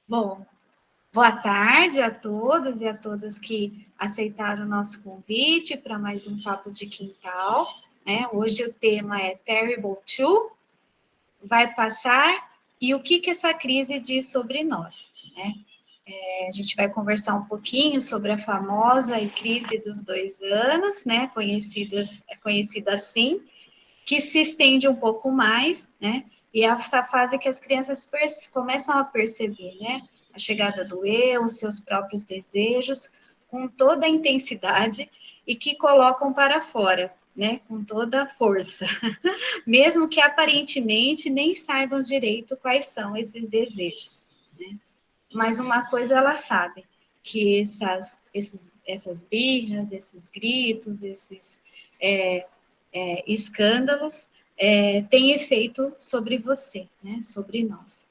Bom, boa tarde a todos e a todas que aceitaram o nosso convite para mais um Papo de Quintal, né? Hoje o tema é Terrible Two, vai passar, e o que essa crise diz sobre nós, né? A gente vai conversar um pouquinho sobre a famosa crise dos 2 anos, né? Conhecida assim, que se estende um pouco mais, né? E é essa fase que as crianças começam a perceber, né? A chegada do eu, os seus próprios desejos, com toda a intensidade e que colocam para fora, né? Com toda a força, mesmo que aparentemente nem saibam direito quais são esses desejos, né? Mas uma coisa ela sabe, que essas birras, esses gritos, esses escândalos têm efeito sobre você, né? Sobre nós.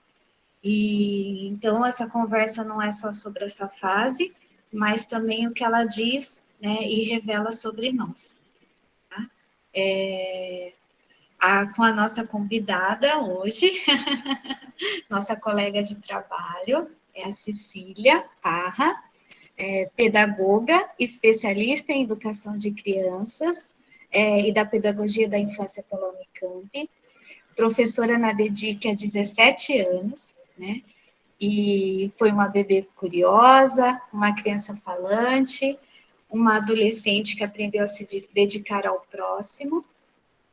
E então essa conversa não é só sobre essa fase, mas também o que ela diz, né? E revela sobre nós. Tá? Com a nossa convidada hoje, nossa colega de trabalho, é a Cecília Parra, pedagoga, especialista em educação de crianças e da pedagogia da infância pela Unicamp, professora na DEDIC há 17 anos, né? E foi uma bebê curiosa, uma criança falante, uma adolescente que aprendeu a se dedicar ao próximo,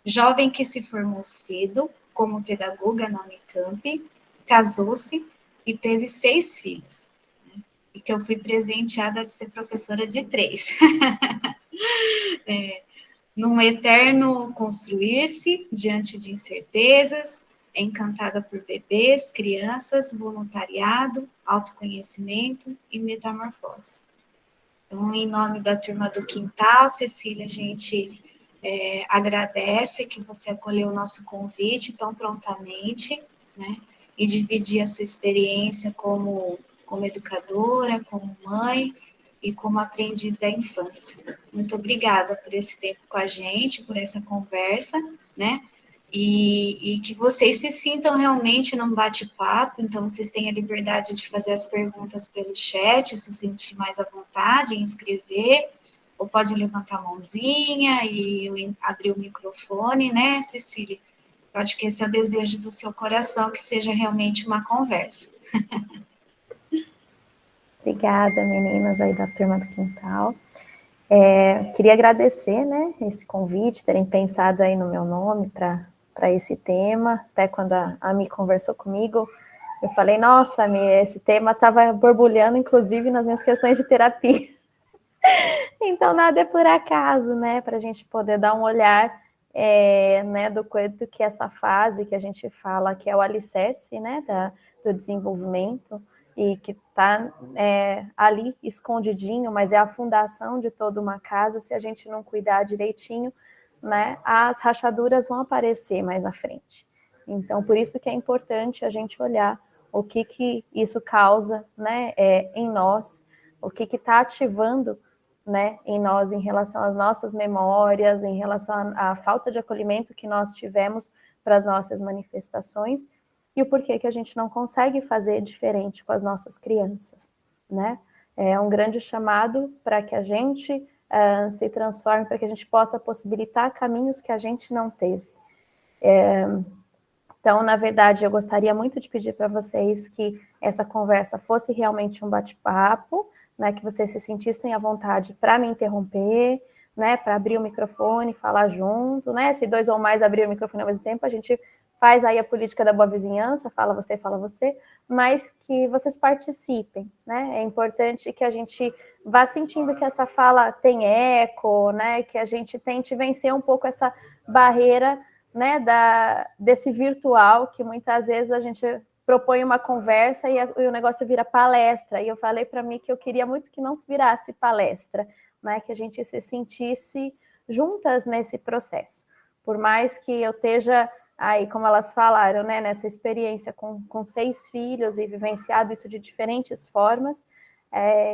jovem que se formou cedo como pedagoga na Unicamp, casou-se e teve 6 filhos, né? E que eu fui presenteada de ser professora de 3. Num eterno construir-se diante de incertezas, é encantada por bebês, crianças, voluntariado, autoconhecimento e metamorfose. Então, em nome da turma do Quintal, Cecília, a gente agradece que você acolheu o nosso convite tão prontamente, né? E dividir a sua experiência como educadora, como mãe e como aprendiz da infância. Muito obrigada por esse tempo com a gente, por essa conversa, né? E que vocês se sintam realmente num bate-papo, então vocês têm a liberdade de fazer as perguntas pelo chat, se sentir mais à vontade em escrever, ou pode levantar a mãozinha e abrir o microfone, né, Cecília? Eu acho que esse é o desejo do seu coração, que seja realmente uma conversa. Obrigada, meninas aí da turma do Quintal. Queria agradecer, né, esse convite, terem pensado aí no meu nome para esse tema. Até quando a Ami conversou comigo, eu falei, nossa, Ami, esse tema estava borbulhando, inclusive, nas minhas questões de terapia. Então, nada é por acaso, né, para a gente poder dar um olhar, né, do quanto que essa fase que a gente fala que é o alicerce, né, do desenvolvimento, e que está ali escondidinho, mas é a fundação de toda uma casa. Se a gente não cuidar direitinho, né, as rachaduras vão aparecer mais à frente. Então, por isso que é importante a gente olhar o que isso causa, né, em nós, o que está ativando, né, em nós, em relação às nossas memórias, em relação à falta de acolhimento que nós tivemos para as nossas manifestações, e o porquê que a gente não consegue fazer diferente com as nossas crianças, né? É um grande chamado para que a gente se transforme, para que a gente possa possibilitar caminhos que a gente não teve. Então, na verdade, eu gostaria muito de pedir para vocês que essa conversa fosse realmente um bate-papo, né, que vocês se sentissem à vontade para me interromper, né, para abrir o microfone, falar junto, né, se 2 ou mais abrir o microfone ao mesmo tempo, a gente faz aí a política da boa vizinhança, fala você, mas que vocês participem, né, é importante que a gente vá sentindo que essa fala tem eco, né, que a gente tente vencer um pouco essa barreira, né, desse virtual, que muitas vezes a gente propõe uma conversa e o negócio vira palestra, e eu falei para mim que eu queria muito que não virasse palestra, né, que a gente se sentisse juntas nesse processo, por mais que eu esteja aí, como elas falaram, né, nessa experiência com 6 filhos e vivenciado isso de diferentes formas,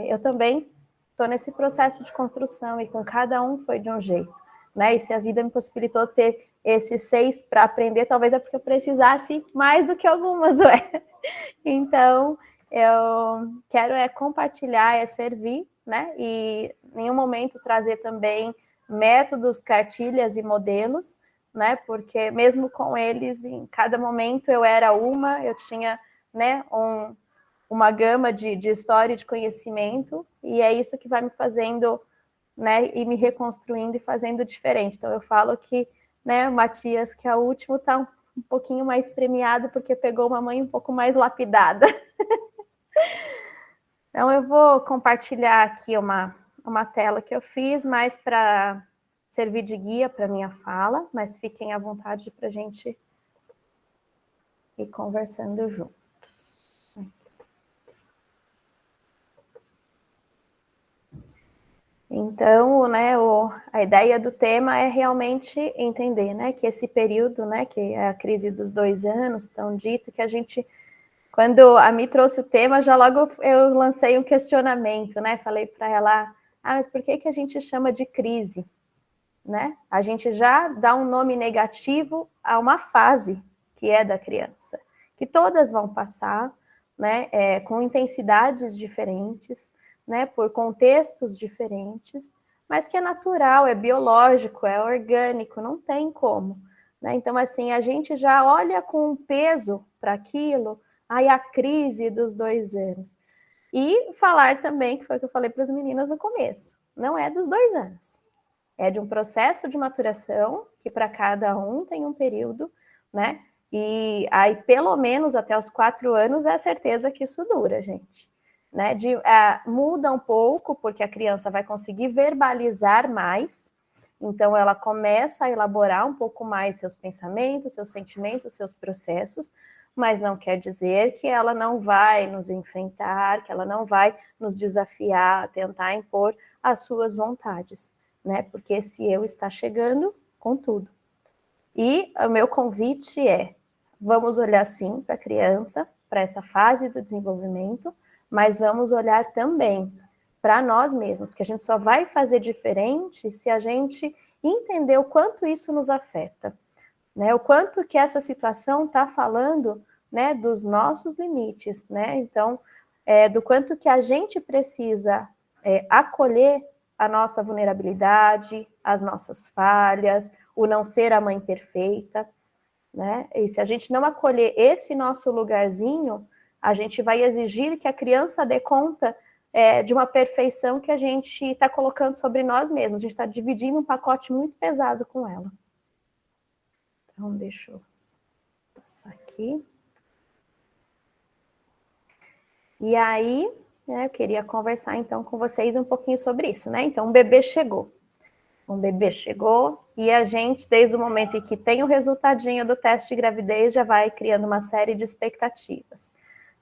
eu também estou nesse processo de construção e com cada um foi de um jeito, né, e se a vida me possibilitou ter esses 6 para aprender, talvez é porque eu precisasse mais do que algumas, ué. Então, Eu quero compartilhar, servir, né? E em nenhum momento trazer também métodos, cartilhas e modelos, né? Porque mesmo com eles, em cada momento eu era eu tinha, né, uma gama de história e de conhecimento, e é isso que vai me fazendo, né, e me reconstruindo e fazendo diferente. Então eu falo que, né, o Matias, que é o último, está um pouquinho mais premiado porque pegou uma mãe um pouco mais lapidada. Então, eu vou compartilhar aqui uma tela que eu fiz, mais para servir de guia para minha fala, mas fiquem à vontade para a gente ir conversando juntos. Então, né, a ideia do tema é realmente entender, né, que esse período, né, que é a crise dos 2 anos, tão dito, que a gente... Quando a Mi trouxe o tema, já logo eu lancei um questionamento, né? Falei para ela, mas por que a gente chama de crise? Né? A gente já dá um nome negativo a uma fase que é da criança, que todas vão passar, né? Com intensidades diferentes, né? Por contextos diferentes, mas que é natural, é biológico, é orgânico, não tem como. Né? Então, assim, a gente já olha com peso para aquilo, aí a crise dos 2 anos. E falar também, que foi o que eu falei para as meninas no começo, não é dos 2 anos. É de um processo de maturação, que para cada um tem um período, né? E aí, pelo menos até os 4 anos, é a certeza que isso dura, gente. Né? Muda um pouco, porque a criança vai conseguir verbalizar mais, então ela começa a elaborar um pouco mais seus pensamentos, seus sentimentos, seus processos, mas não quer dizer que ela não vai nos enfrentar, que ela não vai nos desafiar, tentar impor as suas vontades, né? Porque esse eu está chegando com tudo. E o meu convite é, vamos olhar sim para a criança, para essa fase do desenvolvimento, mas vamos olhar também para nós mesmos, porque a gente só vai fazer diferente se a gente entender o quanto isso nos afeta, né? O quanto que essa situação está falando, né, dos nossos limites, né? Então, do quanto que a gente precisa acolher a nossa vulnerabilidade, as nossas falhas, o não ser a mãe perfeita, né? E se a gente não acolher esse nosso lugarzinho, a gente vai exigir que a criança dê conta de uma perfeição que a gente está colocando sobre nós mesmos. A gente está dividindo um pacote muito pesado com ela. Então, deixa eu passar aqui. E aí, né, eu queria conversar então com vocês um pouquinho sobre isso, né? Então, o bebê chegou. Um bebê chegou e a gente, desde o momento em que tem o resultadinho do teste de gravidez, já vai criando uma série de expectativas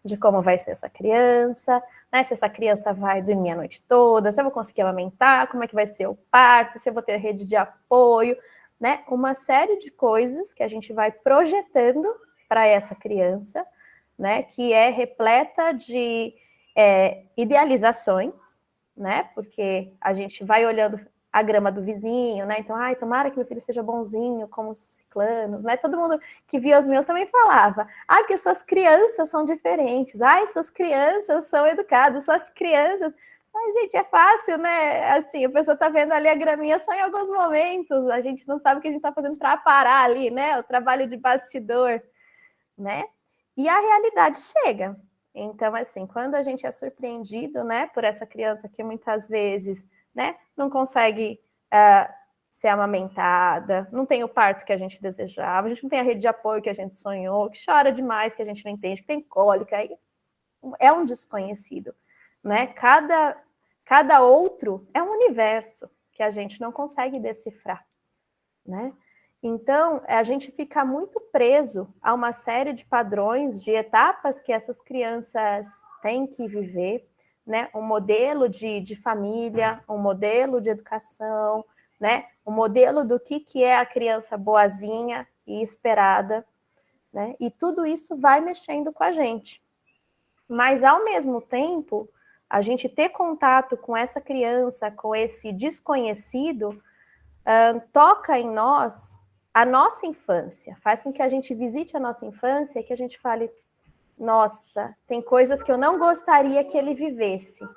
de como vai ser essa criança, né? Se essa criança vai dormir a noite toda, se eu vou conseguir amamentar, como é que vai ser o parto, se eu vou ter rede de apoio, né? Uma série de coisas que a gente vai projetando para essa criança, né? Que é repleta de idealizações, né? Porque a gente vai olhando a grama do vizinho, né? Então, ai, tomara que meu filho seja bonzinho, como os ciclanos, né? Todo mundo que via os meus também falava, ah, que suas crianças são diferentes, ai, suas crianças são educadas, suas crianças... Ai, gente, é fácil, né? Assim, a pessoa tá vendo ali a graminha só em alguns momentos, a gente não sabe o que a gente tá fazendo para parar ali, né? O trabalho de bastidor, né? E a realidade chega. Então, assim, quando a gente é surpreendido, né, por essa criança que muitas vezes, né, não consegue ser amamentada, não tem o parto que a gente desejava, a gente não tem a rede de apoio que a gente sonhou, que chora demais, que a gente não entende, que tem cólica, aí é um desconhecido, né? Cada outro é um universo que a gente não consegue decifrar, né? Então, a gente fica muito preso a uma série de padrões, de etapas que essas crianças têm que viver, né? Um modelo de família, um modelo de educação, né? Um modelo do que é a criança boazinha e esperada, né? E tudo isso vai mexendo com a gente. Mas, ao mesmo tempo, a gente ter contato com essa criança, com esse desconhecido, toca em nós a nossa infância, faz com que a gente visite a nossa infância e que a gente fale, nossa, tem coisas que eu não gostaria que ele vivesse,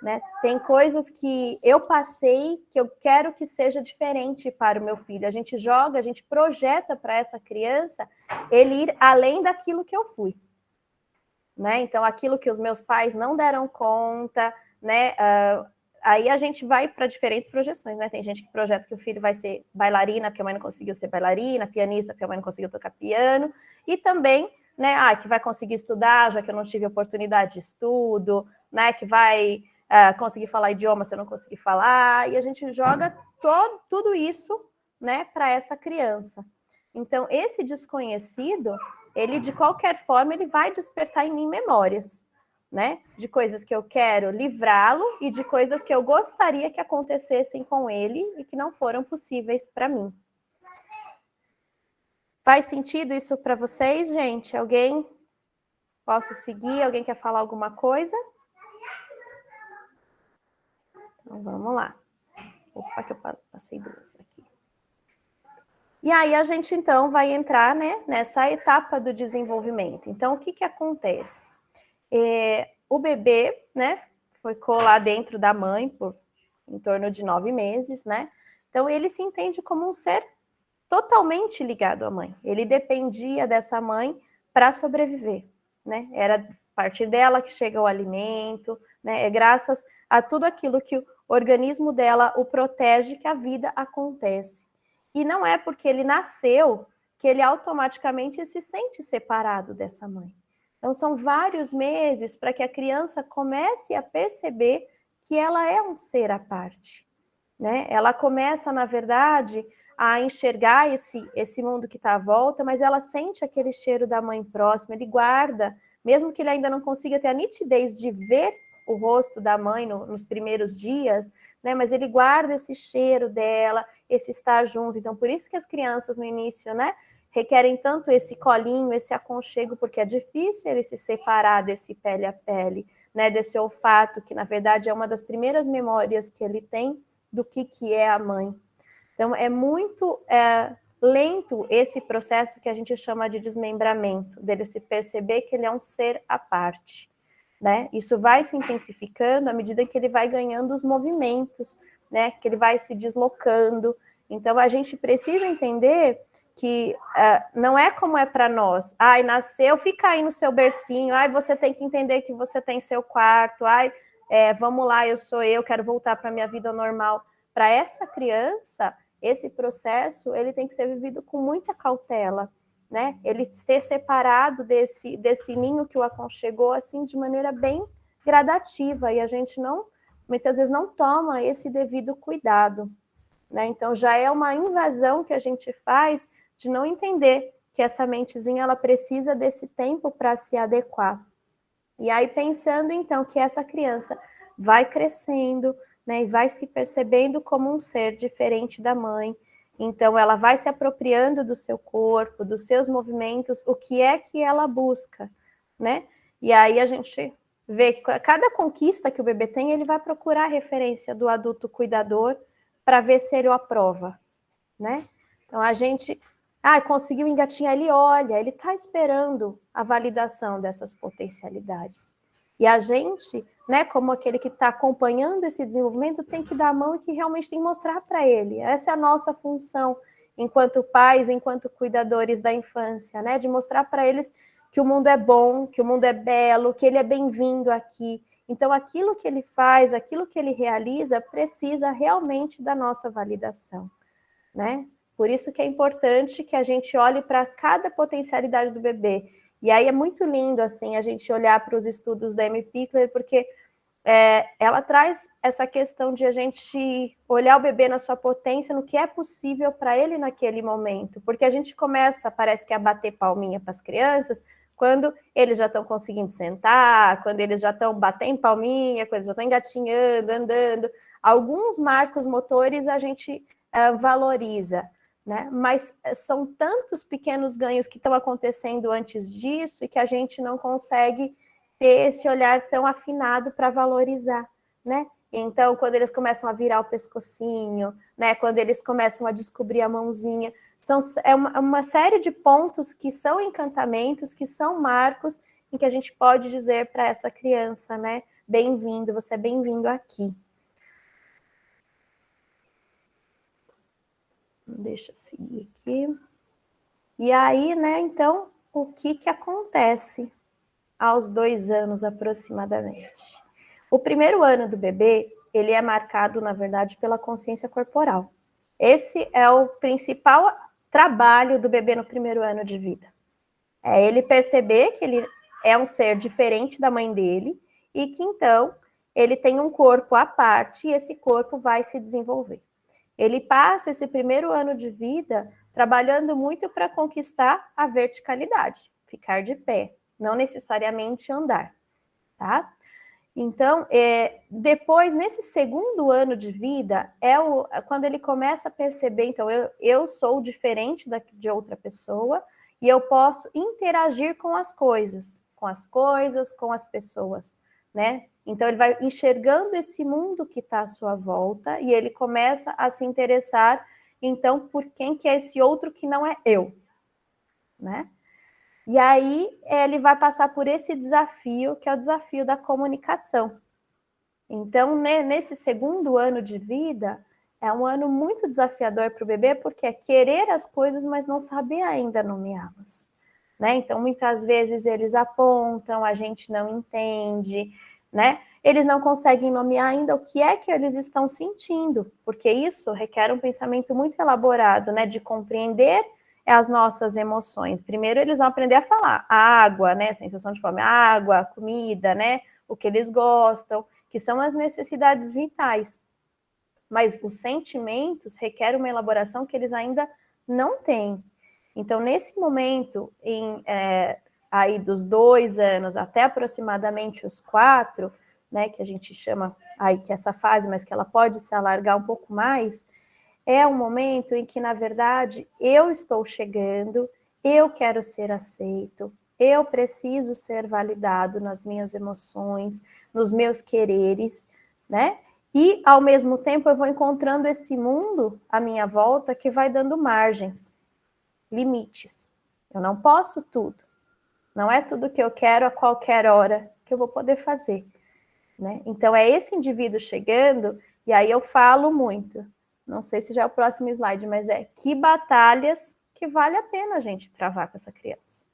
né? Tem coisas que eu passei que eu quero que seja diferente para o meu filho. A gente joga, a gente projeta para essa criança ele ir além daquilo que eu fui, né? Então, aquilo que os meus pais não deram conta, né? Aí a gente vai para diferentes projeções, né? Tem gente que projeta que o filho vai ser bailarina, porque a mãe não conseguiu ser bailarina, pianista, porque a mãe não conseguiu tocar piano, e também, né, que vai conseguir estudar, já que eu não tive oportunidade de estudo, né, que vai conseguir falar idioma se eu não conseguir falar, e a gente joga tudo isso, né, para essa criança. Então, esse desconhecido, ele, de qualquer forma, ele vai despertar em mim memórias, né? De coisas que eu quero livrá-lo e de coisas que eu gostaria que acontecessem com ele e que não foram possíveis para mim. Faz sentido isso para vocês, gente? Alguém? Posso seguir? Alguém quer falar alguma coisa? Então, vamos lá. Opa, que eu passei duas aqui. E aí a gente, então, vai entrar, né, nessa etapa do desenvolvimento. Então, o que que acontece? O bebê, né, ficou lá dentro da mãe por em torno de 9 meses, né? Então, ele se entende como um ser totalmente ligado à mãe. Ele dependia dessa mãe para sobreviver, né? Era a partir dela que chega o alimento, né? É graças a tudo aquilo que o organismo dela o protege que a vida acontece. E não é porque ele nasceu que ele automaticamente se sente separado dessa mãe. Então, são vários meses para que a criança comece a perceber que ela é um ser à parte, né? Ela começa, na verdade, a enxergar esse mundo que está à volta, mas ela sente aquele cheiro da mãe próxima, ele guarda, mesmo que ele ainda não consiga ter a nitidez de ver o rosto da mãe nos primeiros dias, né? Mas ele guarda esse cheiro dela, esse estar junto. Então, por isso que as crianças no início, né, requerem tanto esse colinho, esse aconchego, porque é difícil ele se separar desse pele a pele, né, desse olfato, que na verdade é uma das primeiras memórias que ele tem do que é a mãe. Então, é muito lento esse processo que a gente chama de desmembramento, dele se perceber que ele é um ser à parte, né? Isso vai se intensificando à medida que ele vai ganhando os movimentos, né? Que ele vai se deslocando. Então, a gente precisa entender que não é como é para nós. Ai, nasceu, fica aí no seu bercinho. Ai, você tem que entender que você tem seu quarto. Ai, vamos lá, eu sou eu, quero voltar para a minha vida normal. Para essa criança, esse processo ele tem que ser vivido com muita cautela, né? Ele ser separado desse ninho que o aconchegou assim de maneira bem gradativa, e a gente muitas vezes não toma esse devido cuidado, né? Então já é uma invasão que a gente faz de não entender que essa mentezinha ela precisa desse tempo para se adequar. E aí pensando então que essa criança vai crescendo, né, e vai se percebendo como um ser diferente da mãe. Então, ela vai se apropriando do seu corpo, dos seus movimentos, o que é que ela busca, né? E aí a gente vê que cada conquista que o bebê tem, ele vai procurar a referência do adulto cuidador para ver se ele o aprova, né? Então, a gente conseguiu engatinhar, ele olha, ele está esperando a validação dessas potencialidades. E a gente, né, como aquele que está acompanhando esse desenvolvimento, tem que dar a mão e que realmente tem que mostrar para ele. Essa é a nossa função enquanto pais, enquanto cuidadores da infância, né, de mostrar para eles que o mundo é bom, que o mundo é belo, que ele é bem-vindo aqui. Então, aquilo que ele faz, aquilo que ele realiza, precisa realmente da nossa validação, né? Por isso que é importante que a gente olhe para cada potencialidade do bebê. E aí é muito lindo, assim, a gente olhar para os estudos da Amy Pickler, porque ela traz essa questão de a gente olhar o bebê na sua potência, no que é possível para ele naquele momento. Porque a gente começa, parece que a bater palminha para as crianças, quando eles já estão conseguindo sentar, quando eles já estão batendo palminha, quando eles já estão engatinhando, andando. Alguns marcos motores a gente valoriza, né? Mas são tantos pequenos ganhos que estão acontecendo antes disso e que a gente não consegue ter esse olhar tão afinado para valorizar, né? Então, quando eles começam a virar o pescocinho, né? Quando eles começam a descobrir a mãozinha, é uma série de pontos que são encantamentos, que são marcos em que a gente pode dizer para essa criança, né, bem-vindo, você é bem-vindo aqui. Deixa eu seguir aqui. E aí, né, então, o que acontece aos 2 anos aproximadamente? O primeiro ano do bebê, ele é marcado, na verdade, pela consciência corporal. Esse é o principal trabalho do bebê no primeiro ano de vida. É ele perceber que ele é um ser diferente da mãe dele e que, então, ele tem um corpo à parte e esse corpo vai se desenvolver. Ele passa esse primeiro ano de vida trabalhando muito para conquistar a verticalidade, ficar de pé, não necessariamente andar, tá? Então, depois, nesse segundo ano de vida, quando ele começa a perceber, então, eu sou diferente de outra pessoa e eu posso interagir com as coisas, com as pessoas, né? Então, ele vai enxergando esse mundo que está à sua volta e ele começa a se interessar, então, por quem que é esse outro que não é eu, né? E aí, ele vai passar por esse desafio, que é o desafio da comunicação. Então, nesse segundo ano de vida, é um ano muito desafiador para o bebê, porque é querer as coisas, mas não saber ainda nomeá-las, né? Então, muitas vezes eles apontam, a gente não entende, né? Eles não conseguem nomear ainda o que é que eles estão sentindo, porque isso requer um pensamento muito elaborado, né? De compreender as nossas emoções. Primeiro, eles vão aprender a falar água, né? Sensação de fome, água, comida, né? O que eles gostam, que são as necessidades vitais. Mas os sentimentos requerem uma elaboração que eles ainda não têm. Então, nesse momento, aí dos 2 anos até aproximadamente os 4, né, que a gente chama aí que essa fase, mas que ela pode se alargar um pouco mais, é um momento em que, na verdade, eu estou chegando, eu quero ser aceito, eu preciso ser validado nas minhas emoções, nos meus quereres, né? E, ao mesmo tempo, eu vou encontrando esse mundo à minha volta que vai dando margens, limites. Eu não posso tudo. Não é tudo que eu quero a qualquer hora que eu vou poder fazer, né? Então, é esse indivíduo chegando, e aí eu falo muito. Não sei se já é o próximo slide, mas que batalhas que vale a pena a gente travar com essa criança.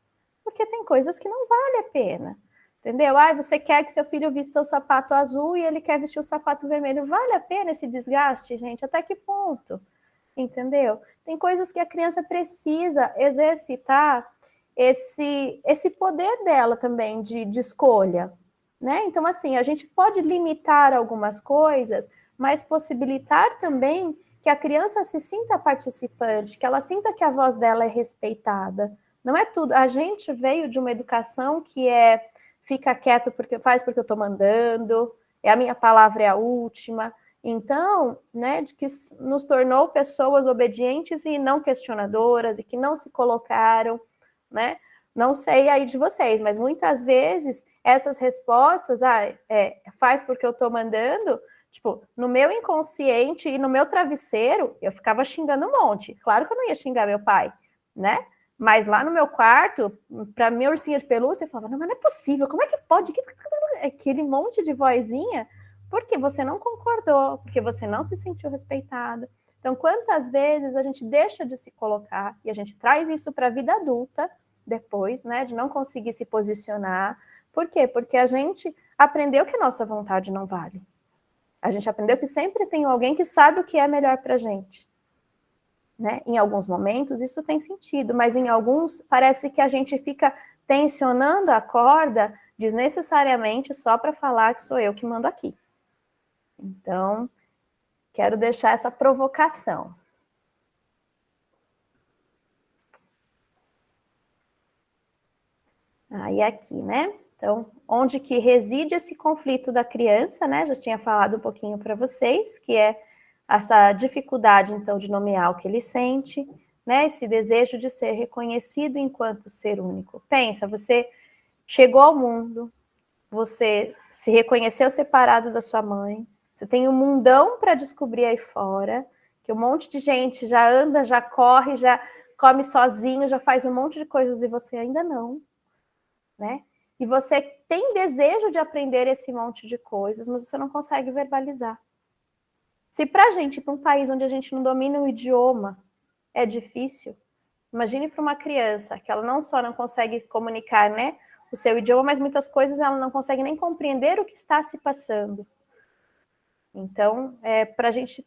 Porque tem coisas que não vale a pena, entendeu? Você quer que seu filho vista o sapato azul e ele quer vestir o sapato vermelho. Vale a pena esse desgaste, gente? Até que ponto? Entendeu? Tem coisas que a criança precisa exercitar esse poder dela também de escolha, né? Então, assim, a gente pode limitar algumas coisas, mas possibilitar também que a criança se sinta participante, que ela sinta que a voz dela é respeitada. Não é tudo. A gente veio de uma educação que fica quieto porque faz porque eu estou mandando, a minha palavra é a última. Então, né, que nos tornou pessoas obedientes e não questionadoras e que não se colocaram, né? Não sei aí de vocês, mas muitas vezes essas respostas, faz porque eu estou mandando, tipo, no meu inconsciente e no meu travesseiro, eu ficava xingando um monte. Claro que eu não ia xingar meu pai, né? Mas lá no meu quarto, para minha ursinha de pelúcia, eu falava, não, mas não é possível, como é que pode? Aquele monte de vozinha, porque você não concordou, porque você não se sentiu respeitado. Então, quantas vezes a gente deixa de se colocar e a gente traz isso para a vida adulta, depois, né, de não conseguir se posicionar. Por quê? Porque a gente aprendeu que a nossa vontade não vale. A gente aprendeu que sempre tem alguém que sabe o que é melhor para a gente. Né? Em alguns momentos isso tem sentido, mas em alguns parece que a gente fica tensionando a corda desnecessariamente só para falar que sou eu que mando aqui. Então, quero deixar essa provocação. Aí aqui, né? Então, onde que reside esse conflito da criança, né? Já tinha falado um pouquinho para vocês, que é essa dificuldade, então, de nomear o que ele sente, né? Esse desejo de ser reconhecido enquanto ser único. Pensa, você chegou ao mundo, você se reconheceu separado da sua mãe, você tem um mundão para descobrir aí fora, que um monte de gente já anda, já corre, já come sozinho, já faz um monte de coisas e você ainda não, né? e você tem desejo de aprender esse monte de coisas, mas você não consegue verbalizar. Se para a gente, para um país onde a gente não domina o idioma, é difícil, imagine para uma criança que ela não só não consegue comunicar, né, o seu idioma, mas muitas coisas ela não consegue nem compreender o que está se passando. Então, para a gente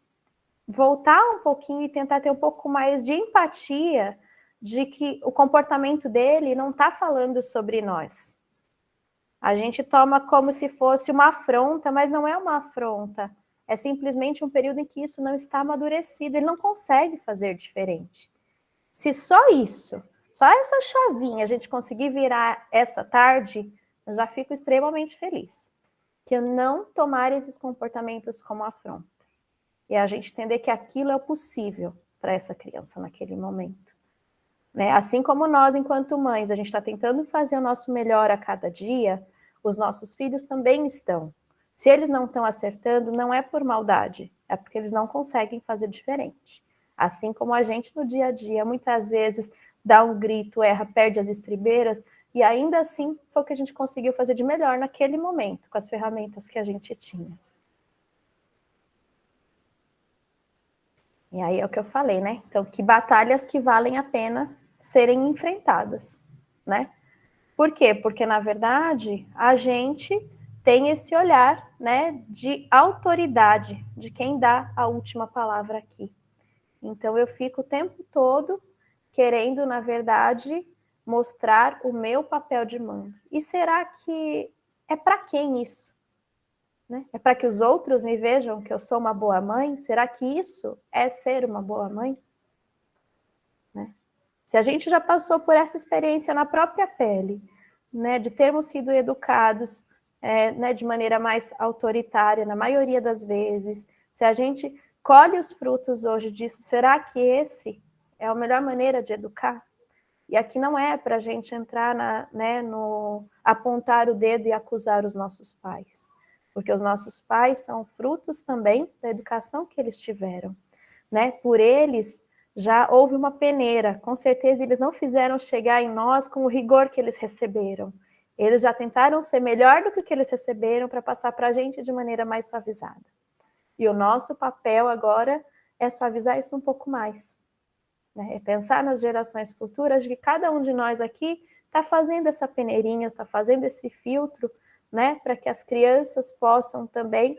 voltar um pouquinho e tentar ter um pouco mais de empatia de que o comportamento dele não está falando sobre nós. A gente toma como se fosse uma afronta, mas não é uma afronta. É simplesmente um período em que isso não está amadurecido, ele não consegue fazer diferente. Se só isso, só essa chavinha a gente conseguir virar essa tarde, eu já fico extremamente feliz. Que eu não tomar esses comportamentos como afronta. E a gente entender que aquilo é o possível para essa criança naquele momento. Né? Assim como nós, enquanto mães, a gente está tentando fazer o nosso melhor a cada dia, os nossos filhos também estão. Se eles não estão acertando, não é por maldade, é porque eles não conseguem fazer diferente. Assim como a gente no dia a dia, muitas vezes, dá um grito, erra, perde as estribeiras, e ainda assim foi o que a gente conseguiu fazer de melhor naquele momento, com as ferramentas que a gente tinha. E aí é o que eu falei, né? Então, que batalhas que valem a pena serem enfrentadas, né? Por quê? Porque, na verdade, a gente tem esse olhar, né, de autoridade, de quem dá a última palavra aqui. Então, eu fico o tempo todo querendo, na verdade, mostrar o meu papel de mãe. E será que é para quem isso? Né? É para que os outros me vejam que eu sou uma boa mãe? Será que isso é ser uma boa mãe? Né? Se a gente já passou por essa experiência na própria pele, né, de termos sido educados né, de maneira mais autoritária, na maioria das vezes, se a gente colhe os frutos hoje disso, será que esse é a melhor maneira de educar? E aqui não é para a gente entrar né, no apontar o dedo e acusar os nossos pais, porque os nossos pais são frutos também da educação que eles tiveram. Né? Por eles já houve uma peneira, com certeza eles não fizeram chegar em nós com o rigor que eles receberam. Eles já tentaram ser melhor do que o que eles receberam para passar para a gente de maneira mais suavizada. E o nosso papel agora é suavizar isso um pouco mais. Né? É pensar nas gerações futuras de que cada um de nós aqui está fazendo essa peneirinha, está fazendo esse filtro, né? Para que as crianças possam também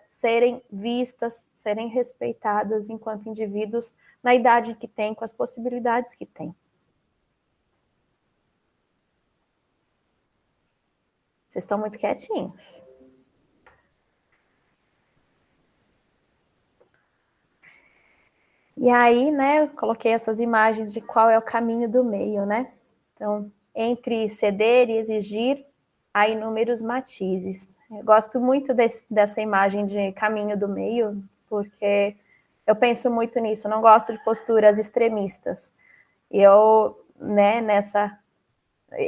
serem vistas, serem respeitadas enquanto indivíduos na idade que têm, com as possibilidades que têm. Vocês estão muito quietinhos. E aí, né, eu coloquei essas imagens de qual é o caminho do meio, né? Então, entre ceder e exigir, há inúmeros matizes. Eu gosto muito dessa imagem de caminho do meio, porque eu penso muito nisso, eu não gosto de posturas extremistas. Eu, né, nessa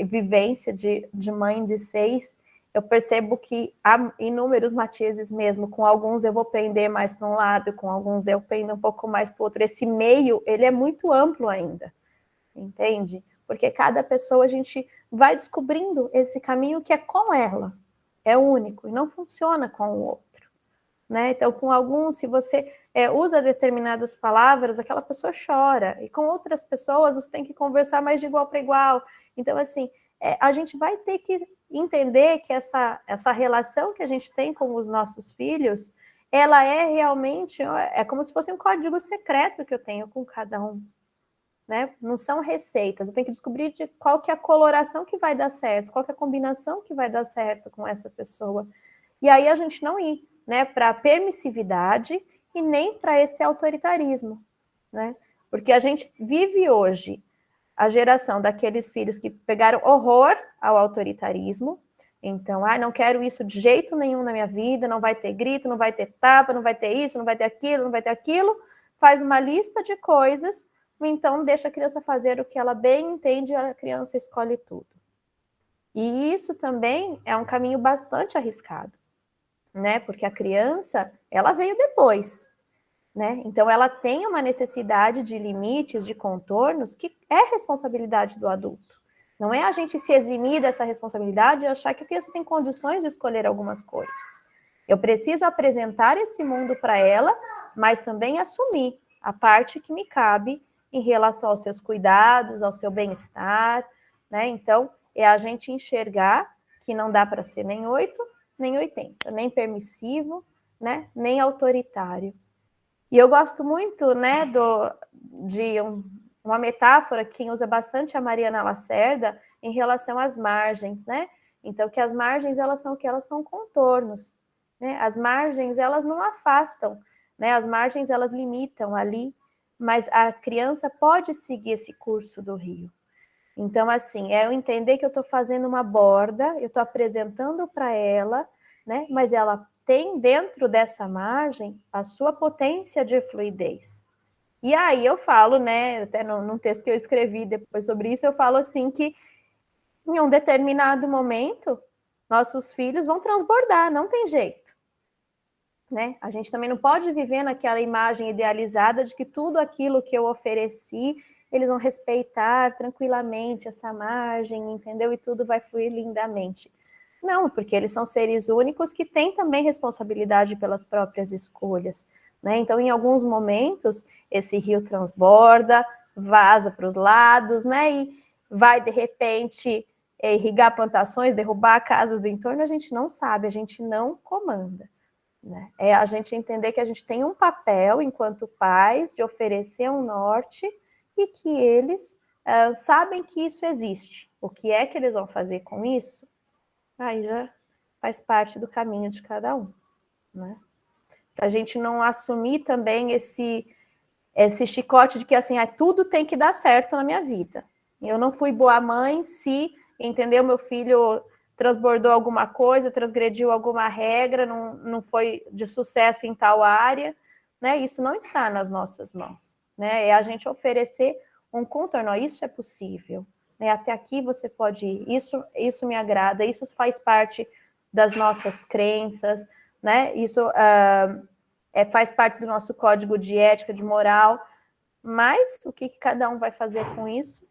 vivência de mãe de 6, eu percebo que há inúmeros matizes mesmo, com alguns eu vou pender mais para um lado, com alguns eu pendo um pouco mais para o outro. Esse meio, ele é muito amplo ainda, entende? Porque cada pessoa a gente vai descobrindo esse caminho que é com ela, é único, e não funciona com o outro. Né? Então, com alguns, se você usa determinadas palavras, aquela pessoa chora, e com outras pessoas você tem que conversar mais de igual para igual. Então, assim, a gente vai ter que entender que essa relação que a gente tem com os nossos filhos, ela é realmente, é como se fosse um código secreto que eu tenho com cada um. Né? Não são receitas, eu tenho que descobrir de qual que é a coloração que vai dar certo, qual que é a combinação que vai dar certo com essa pessoa. E aí a gente não ir, né, para a permissividade e nem para esse autoritarismo, né? Porque a gente vive hoje a geração daqueles filhos que pegaram horror ao autoritarismo. Então, não quero isso de jeito nenhum na minha vida, não vai ter grito, não vai ter tapa, não vai ter isso, não vai ter aquilo, não vai ter aquilo. Faz uma lista de coisas, então deixa a criança fazer o que ela bem entende e a criança escolhe tudo. E isso também é um caminho bastante arriscado, né? Porque a criança, ela veio depois, né? Então ela tem uma necessidade de limites, de contornos, que é responsabilidade do adulto. Não é a gente se eximir dessa responsabilidade e achar que a criança tem condições de escolher algumas coisas. Eu preciso apresentar esse mundo para ela, mas também assumir a parte que me cabe em relação aos seus cuidados, ao seu bem-estar, né? Então, é a gente enxergar que não dá para ser nem 8, nem 80, nem permissivo, né? Nem autoritário. E eu gosto muito, né, de uma metáfora que usa bastante a Mariana Lacerda em relação às margens, né? Então, que as margens, elas são o que? Elas são contornos, né? As margens, elas não afastam, né? As margens, elas limitam ali, mas a criança pode seguir esse curso do rio. Então, assim, é eu entender que eu estou fazendo uma borda, eu estou apresentando para ela, né? Mas ela tem dentro dessa margem a sua potência de fluidez. E aí eu falo, né, até num texto que eu escrevi depois sobre isso, eu falo assim que em um determinado momento, nossos filhos vão transbordar, não tem jeito. Né? A gente também não pode viver naquela imagem idealizada de que tudo aquilo que eu ofereci, eles vão respeitar tranquilamente essa margem, entendeu? E tudo vai fluir lindamente. Não, porque eles são seres únicos que têm também responsabilidade pelas próprias escolhas. Né? Então, em alguns momentos, esse rio transborda, vaza para os lados, né? E vai, de repente, irrigar plantações, derrubar casas do entorno, a gente não sabe, a gente não comanda. Né? É a gente entender que a gente tem um papel, enquanto pais, de oferecer um norte e que eles sabem que isso existe. O que é que eles vão fazer com isso? Aí já faz parte do caminho de cada um. Né? Para a gente não assumir também esse chicote de que assim, tudo tem que dar certo na minha vida. Eu não fui boa mãe se, entendeu, meu filho transbordou alguma coisa, transgrediu alguma regra, não foi de sucesso em tal área, né? Isso não está nas nossas mãos, né? É a gente oferecer um contorno, isso é possível, né? Até aqui você pode ir, isso me agrada, isso faz parte das nossas crenças, né? Isso faz parte do nosso código de ética, de moral, mas o que cada um vai fazer com isso?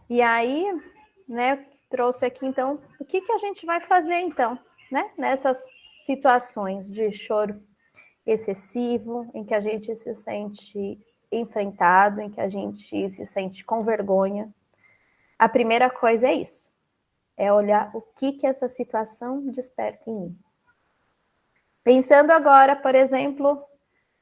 E aí, né, trouxe aqui, então, o que a gente vai fazer, então, né, nessas situações de choro excessivo, em que a gente se sente enfrentado, em que a gente se sente com vergonha. A primeira coisa é isso, é olhar o que essa situação desperta em mim. Pensando agora, por exemplo,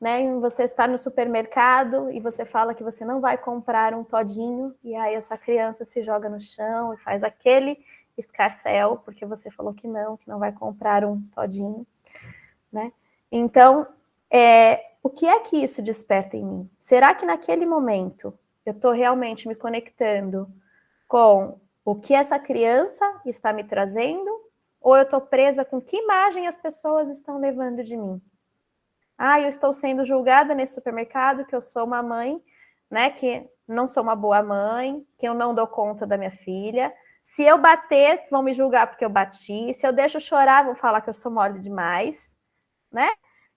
né, você está no supermercado e você fala que você não vai comprar um todinho, e aí a sua criança se joga no chão e faz aquele escarcéu, porque você falou que não vai comprar um todinho, né? Então, o que é que isso desperta em mim? Será que naquele momento eu estou realmente me conectando com o que essa criança está me trazendo, ou eu estou presa com que imagem as pessoas estão levando de mim? Eu estou sendo julgada nesse supermercado, que eu sou uma mãe, né, que não sou uma boa mãe, que eu não dou conta da minha filha. Se eu bater, vão me julgar porque eu bati. Se eu deixo chorar, vão falar que eu sou mole demais, né?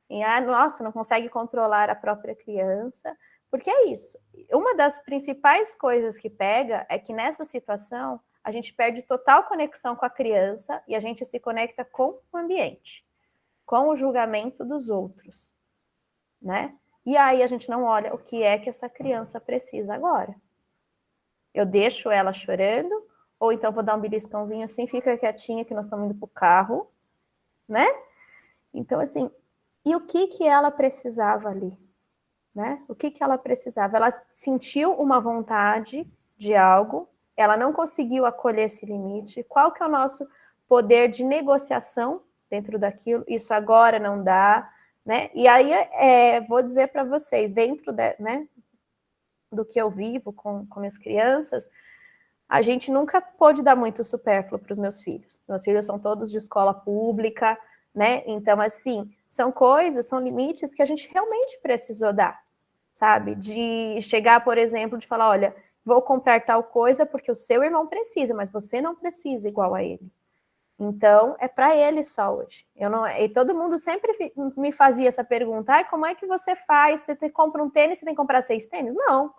E, nossa, não consegue controlar a própria criança. Porque é isso. Uma das principais coisas que pega é que nessa situação a gente perde total conexão com a criança e a gente se conecta com o ambiente, com o julgamento dos outros, né? E aí a gente não olha o que é que essa criança precisa agora. Eu deixo ela chorando, ou então vou dar um beliscãozinho assim, fica quietinha que nós estamos indo pro carro, né? Então, assim, e o que ela precisava ali? Né? O que ela precisava? Ela sentiu uma vontade de algo, ela não conseguiu acolher esse limite. Qual que é o nosso poder de negociação dentro daquilo? Isso agora não dá, né? E aí, vou dizer para vocês, dentro né, do que eu vivo com minhas crianças, a gente nunca pôde dar muito supérfluo para os meus filhos. Meus filhos são todos de escola pública, né? Então, assim, são coisas, são limites que a gente realmente precisou dar, sabe? De chegar, por exemplo, de falar, olha, vou comprar tal coisa porque o seu irmão precisa, mas você não precisa igual a ele. Então, é para ele só hoje. E todo mundo sempre me fazia essa pergunta, como é que você faz? Você compra um tênis, você tem que comprar 6 tênis? Não.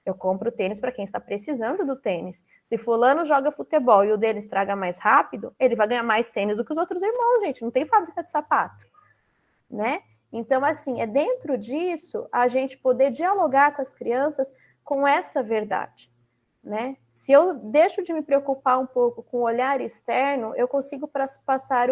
Eu compro tênis para quem está precisando do tênis. Se fulano joga futebol e o dele estraga mais rápido, ele vai ganhar mais tênis do que os outros irmãos, gente. Não tem fábrica de sapato, né? Então, assim, é dentro disso a gente poder dialogar com as crianças com essa verdade, né? Se eu deixo de me preocupar um pouco com o olhar externo, eu consigo passar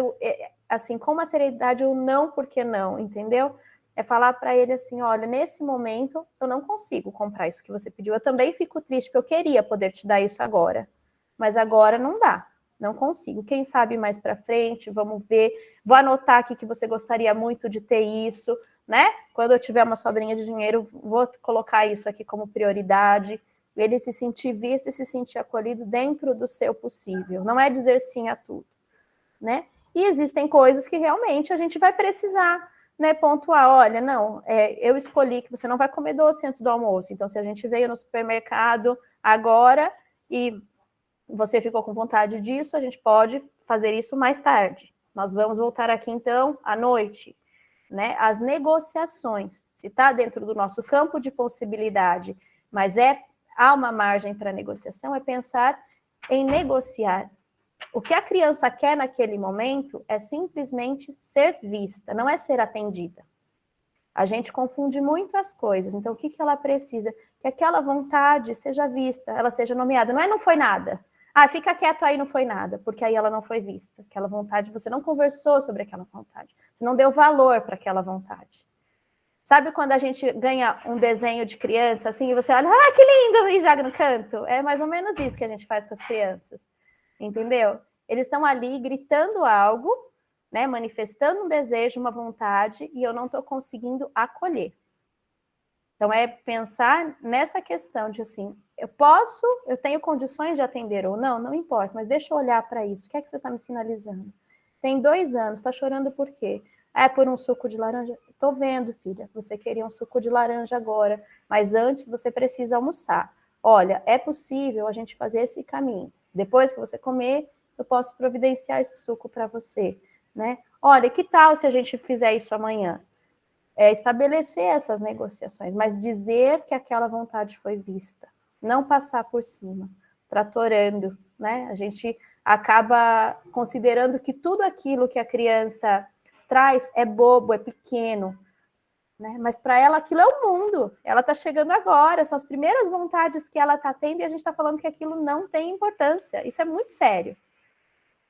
assim, com uma seriedade o não, porque não, entendeu? É falar para ele assim, olha, nesse momento eu não consigo comprar isso que você pediu. Eu também fico triste, porque eu queria poder te dar isso agora, mas agora não dá, não consigo. Quem sabe mais para frente, vamos ver. Vou anotar aqui que você gostaria muito de ter isso, né? Quando eu tiver uma sobrinha de dinheiro, vou colocar isso aqui como prioridade. Ele se sentir visto e se sentir acolhido dentro do seu possível. Não é dizer sim a tudo, né? E existem coisas que realmente a gente vai precisar, né, pontuar. Olha, não, eu escolhi que você não vai comer doce antes do almoço. Então, se a gente veio no supermercado agora e você ficou com vontade disso, a gente pode fazer isso mais tarde. Nós vamos voltar aqui, então, à noite, né? As negociações, se está dentro do nosso campo de possibilidade, mas há uma margem para negociação, é pensar em negociar. O que a criança quer naquele momento é simplesmente ser vista, não é ser atendida. A gente confunde muito as coisas. Então, o que ela precisa? Que aquela vontade seja vista, ela seja nomeada. Não foi nada. Fica quieto aí, não foi nada, porque aí ela não foi vista. Aquela vontade, você não conversou sobre aquela vontade. Você não deu valor para aquela vontade. Sabe quando a gente ganha um desenho de criança, assim, e você olha, que lindo, e joga no canto? É mais ou menos isso que a gente faz com as crianças, entendeu? Eles estão ali gritando algo, né, manifestando um desejo, uma vontade, e eu não estou conseguindo acolher. Então, é pensar nessa questão de, assim, eu tenho condições de atender ou não, não importa, mas deixa eu olhar para isso. O que é que você está me sinalizando? Tem 2 anos, está chorando por quê? É por um suco de laranja? Estou vendo, filha, você queria um suco de laranja agora, mas antes você precisa almoçar. Olha, é possível a gente fazer esse caminho. Depois que você comer, eu posso providenciar esse suco para você, né? Olha, que tal se a gente fizer isso amanhã? Estabelecer essas negociações, mas dizer que aquela vontade foi vista, não passar por cima, tratorando, né? A gente acaba considerando que tudo aquilo que a criança traz é bobo, é pequeno, né? Mas para ela aquilo é o mundo, ela está chegando agora, são as primeiras vontades que ela está tendo e a gente está falando que aquilo não tem importância, isso é muito sério,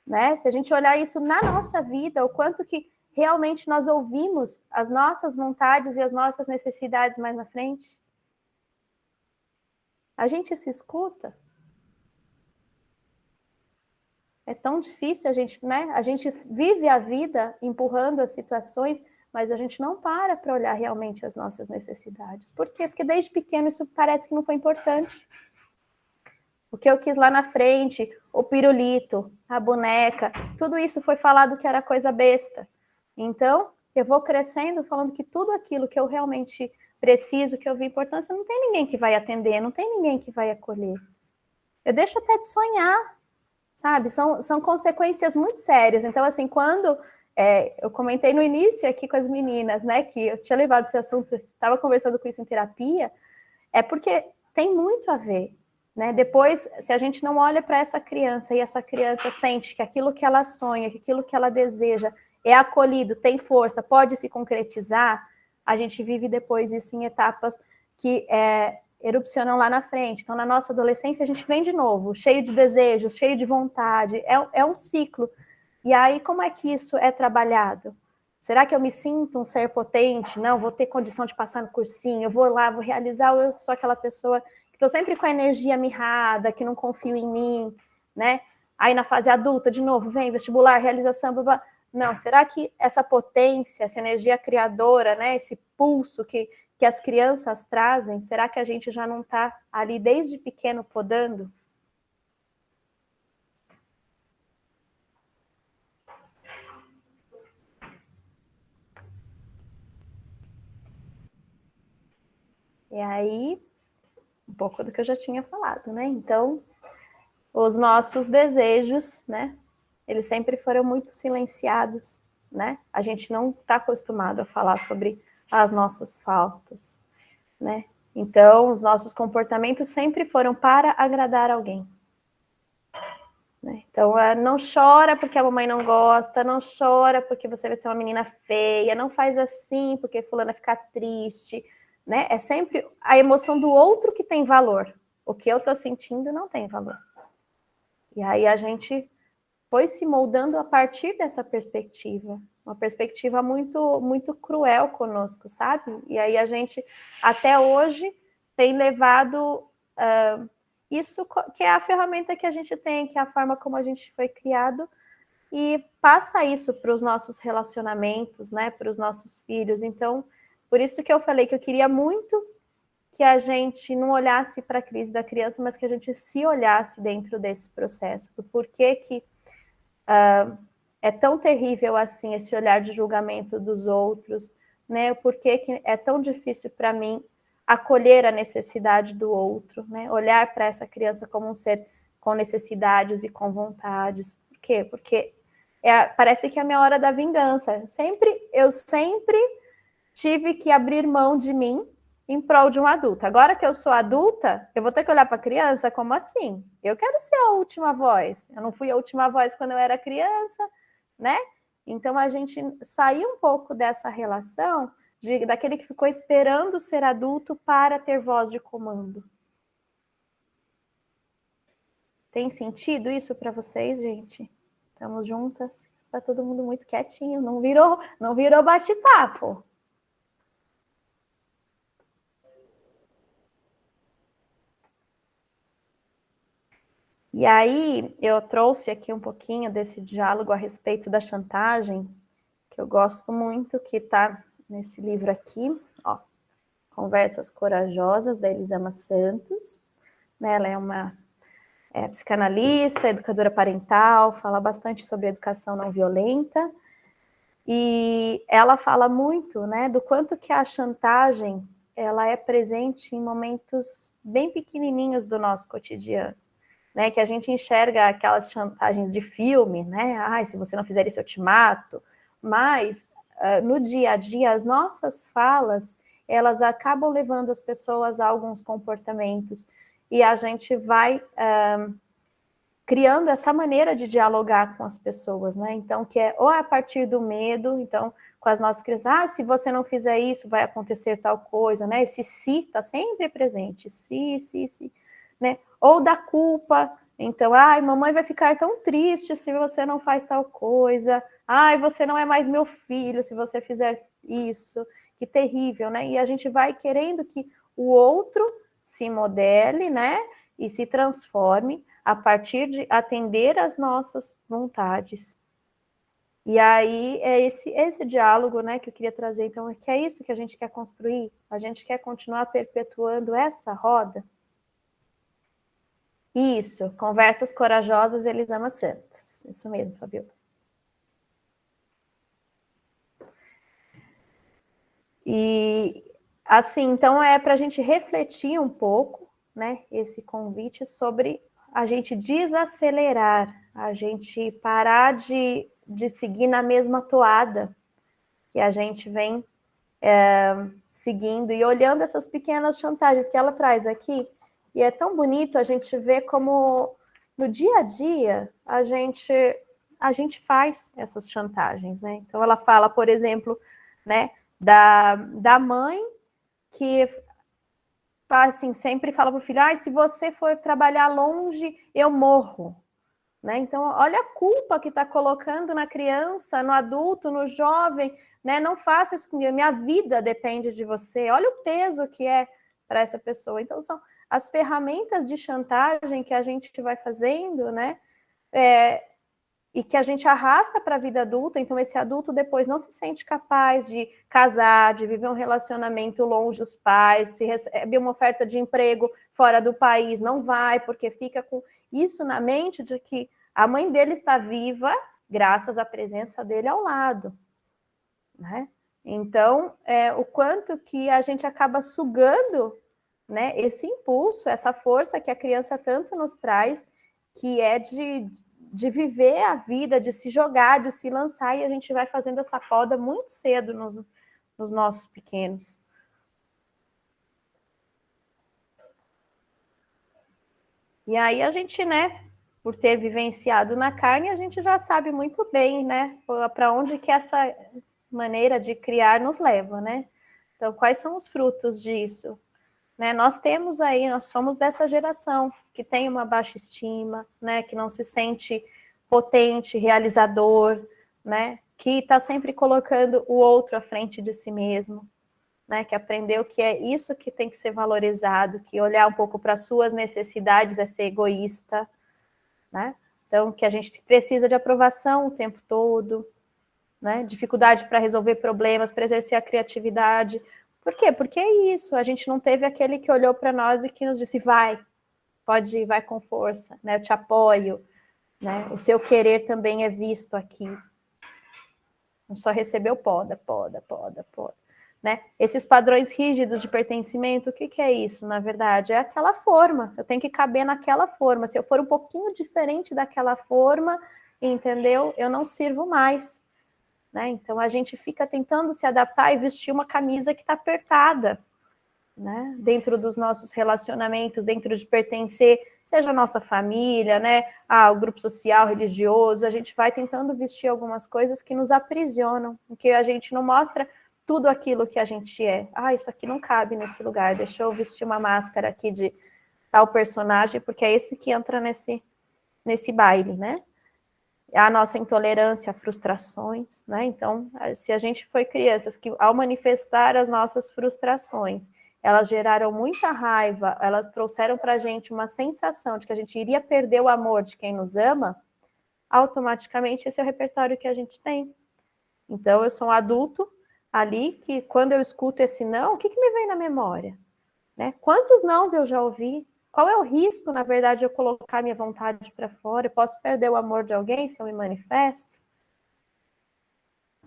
né? Se a gente olhar isso na nossa vida, o quanto que realmente nós ouvimos as nossas vontades e as nossas necessidades mais na frente, a gente se escuta. É tão difícil a gente, né? A gente vive a vida empurrando as situações, mas a gente não para olhar realmente as nossas necessidades. Por quê? Porque desde pequeno isso parece que não foi importante. O que eu quis lá na frente, o pirulito, a boneca, tudo isso foi falado que era coisa besta. Então, eu vou crescendo falando que tudo aquilo que eu realmente preciso, que eu vi importância, não tem ninguém que vai atender, não tem ninguém que vai acolher. Eu deixo até de sonhar, sabe? São consequências muito sérias. Então, assim, quando eu comentei no início aqui com as meninas, né, que eu tinha levado esse assunto, estava conversando com isso em terapia, é porque tem muito a ver, né? Depois, se a gente não olha para essa criança e essa criança sente que aquilo que ela sonha, que aquilo que ela deseja é acolhido, tem força, pode se concretizar, a gente vive depois isso em etapas que erupcionam lá na frente. Então, na nossa adolescência, a gente vem de novo, cheio de desejos, cheio de vontade, é um ciclo. E aí, como é que isso é trabalhado? Será que eu me sinto um ser potente? Não, vou ter condição de passar no cursinho, eu vou lá, vou realizar, ou eu sou aquela pessoa que estou sempre com a energia mirrada, que não confio em mim, né? Aí na fase adulta, de novo, vem vestibular, realização, blá, blá. Não, será que essa potência, essa energia criadora, né, esse pulso que as crianças trazem, será que a gente já não está ali desde pequeno podando? E aí, um pouco do que eu já tinha falado, né? Então, os nossos desejos, né, eles sempre foram muito silenciados, né? A gente não está acostumado a falar sobre as nossas faltas, né? Então, os nossos comportamentos sempre foram para agradar alguém. Né? Então, não chora porque a mamãe não gosta, não chora porque você vai ser uma menina feia, não faz assim porque fulana fica triste, né? É sempre a emoção do outro que tem valor. O que eu estou sentindo não tem valor. E aí a gente foi se moldando a partir dessa perspectiva, uma perspectiva muito, muito cruel conosco, sabe? E aí a gente, até hoje, tem levado isso, que é a ferramenta que a gente tem, que é a forma como a gente foi criado, e passa isso para os nossos relacionamentos, né? Para os nossos filhos. Então, por isso que eu falei que eu queria muito que a gente não olhasse para a crise da criança, mas que a gente se olhasse dentro desse processo, do porquê que é tão terrível assim esse olhar de julgamento dos outros, né? Por que é tão difícil para mim acolher a necessidade do outro, né? Olhar para essa criança como um ser com necessidades e com vontades. Por quê? Porque parece que é a minha hora da vingança. Eu sempre tive que abrir mão de mim em prol de um adulto. Agora que eu sou adulta, eu vou ter que olhar para a criança como assim? Eu quero ser a última voz. Eu não fui a última voz quando eu era criança, né? Então a gente saiu um pouco dessa relação daquele que ficou esperando ser adulto para ter voz de comando. Tem sentido isso para vocês, gente? Estamos juntas? Está todo mundo muito quietinho, não virou bate-papo. E aí, eu trouxe aqui um pouquinho desse diálogo a respeito da chantagem, que eu gosto muito, que está nesse livro aqui, ó, Conversas Corajosas, da Elisama Santos. Né, ela é uma psicanalista, educadora parental, fala bastante sobre educação não violenta, e ela fala muito, né, do quanto que a chantagem, ela é presente em momentos bem pequenininhos do nosso cotidiano. Né, que a gente enxerga aquelas chantagens de filme, né? Ai, se você não fizer isso, eu te mato. Mas, no dia a dia, as nossas falas, elas acabam levando as pessoas a alguns comportamentos. E a gente vai criando essa maneira de dialogar com as pessoas, né? Então, que é ou a partir do medo, então, com as nossas crianças, se você não fizer isso, vai acontecer tal coisa, né? Esse se está sempre presente, se, né? Ou da culpa, então, mamãe vai ficar tão triste se você não faz tal coisa, você não é mais meu filho se você fizer isso, que terrível, né? E a gente vai querendo que o outro se modele, né? E se transforme a partir de atender às nossas vontades. E aí é esse diálogo, né, que eu queria trazer, então, que é isso que a gente quer construir, a gente quer continuar perpetuando essa roda. Isso, Conversas Corajosas, Elisama Santos. Isso mesmo, Fabiola. E, assim, então é para a gente refletir um pouco, né, esse convite sobre a gente desacelerar, a gente parar de seguir na mesma toada que a gente vem seguindo e olhando essas pequenas chantagens que ela traz aqui. E é tão bonito a gente ver como no dia a dia a gente faz essas chantagens, né? Então ela fala, por exemplo, né, da mãe que assim, sempre fala para o filho, se você for trabalhar longe, eu morro. Né? Então, olha a culpa que está colocando na criança, no adulto, no jovem, né? Não faça isso comigo, minha vida depende de você. Olha o peso que é para essa pessoa. Então, são as ferramentas de chantagem que a gente vai fazendo, né? E que a gente arrasta para a vida adulta, então esse adulto depois não se sente capaz de casar, de viver um relacionamento longe dos pais, se recebe uma oferta de emprego fora do país, não vai, porque fica com isso na mente de que a mãe dele está viva graças à presença dele ao lado, né? Então, o quanto que a gente acaba sugando, né, esse impulso, essa força que a criança tanto nos traz, que é de viver a vida, de se jogar, de se lançar, e a gente vai fazendo essa poda muito cedo nos nossos pequenos. E aí a gente, né, por ter vivenciado na carne, a gente já sabe muito bem, né, para onde que essa maneira de criar nos leva, né? Então, quais são os frutos disso? Né, nós temos aí, nós somos dessa geração que tem uma baixa estima, né, que não se sente potente, realizador, né, que está sempre colocando o outro à frente de si mesmo, né, que aprendeu que é isso que tem que ser valorizado, que olhar um pouco para as suas necessidades é ser egoísta, né? Então, que a gente precisa de aprovação o tempo todo, né? Dificuldade para resolver problemas, para exercer a criatividade. Por quê? Porque é isso, a gente não teve aquele que olhou para nós e que nos disse, vai, pode ir, vai com força, né? Eu te apoio, né? O seu querer também é visto aqui. Não só recebeu poda, poda, poda, poda. Né? Esses padrões rígidos de pertencimento, o que é isso, na verdade? É aquela forma, eu tenho que caber naquela forma. Se eu for um pouquinho diferente daquela forma, entendeu? Eu não sirvo mais. Né? Então, a gente fica tentando se adaptar e vestir uma camisa que está apertada, né? Dentro dos nossos relacionamentos, dentro de pertencer, seja a nossa família, né? O grupo social, religioso, a gente vai tentando vestir algumas coisas que nos aprisionam, em que a gente não mostra tudo aquilo que a gente é. Isso aqui não cabe nesse lugar, deixa eu vestir uma máscara aqui de tal personagem, porque é esse que entra nesse baile, né? A nossa intolerância a frustrações, né? Então, se a gente foi crianças que, ao manifestar as nossas frustrações, elas geraram muita raiva, elas trouxeram para a gente uma sensação de que a gente iria perder o amor de quem nos ama, automaticamente esse é o repertório que a gente tem. Então, eu sou um adulto ali que, quando eu escuto esse não, o que me vem na memória? Né? Quantos nãos eu já ouvi? Qual é o risco, na verdade, de eu colocar minha vontade para fora? Eu posso perder o amor de alguém se eu me manifesto?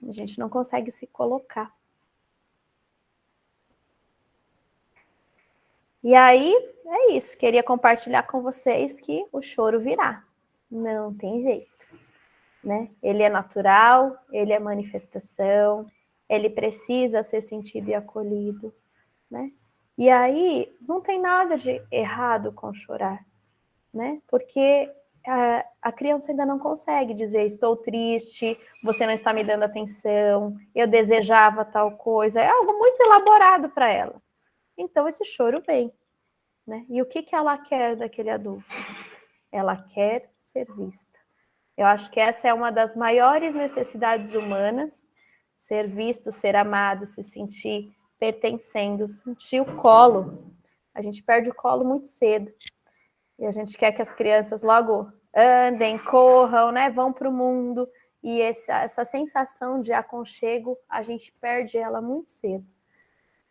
A gente não consegue se colocar. E aí, é isso. Queria compartilhar com vocês que o choro virá. Não tem jeito. Né? Ele é natural, ele é manifestação, ele precisa ser sentido e acolhido. Né? E aí, não tem nada de errado com chorar. Né? Porque a criança ainda não consegue dizer estou triste, você não está me dando atenção, eu desejava tal coisa, é algo muito elaborado para ela. Então esse choro vem, né? E o que ela quer daquele adulto? Ela quer ser vista. Eu acho que essa é uma das maiores necessidades humanas, ser visto, ser amado, se sentir pertencendo, sentir o colo. A gente perde o colo muito cedo. E a gente quer que as crianças logo andem, corram, né, vão para o mundo. E essa sensação de aconchego, a gente perde ela muito cedo.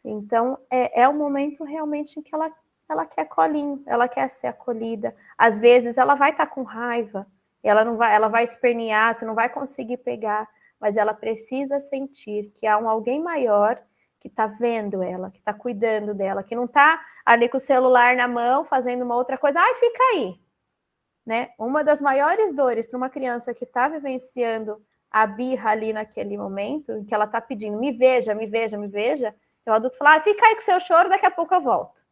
Então, é o momento realmente em que ela quer colinho, ela quer ser acolhida. Às vezes, ela vai estar com raiva, ela vai espernear, você não vai conseguir pegar, mas ela precisa sentir que há alguém maior que está vendo ela, que está cuidando dela, que não está ali com o celular na mão, fazendo uma outra coisa, fica aí. Né? Uma das maiores dores para uma criança que está vivenciando a birra ali naquele momento, em que ela está pedindo, me veja, me veja, me veja, e o adulto fala, fica aí com o seu choro, daqui a pouco eu volto.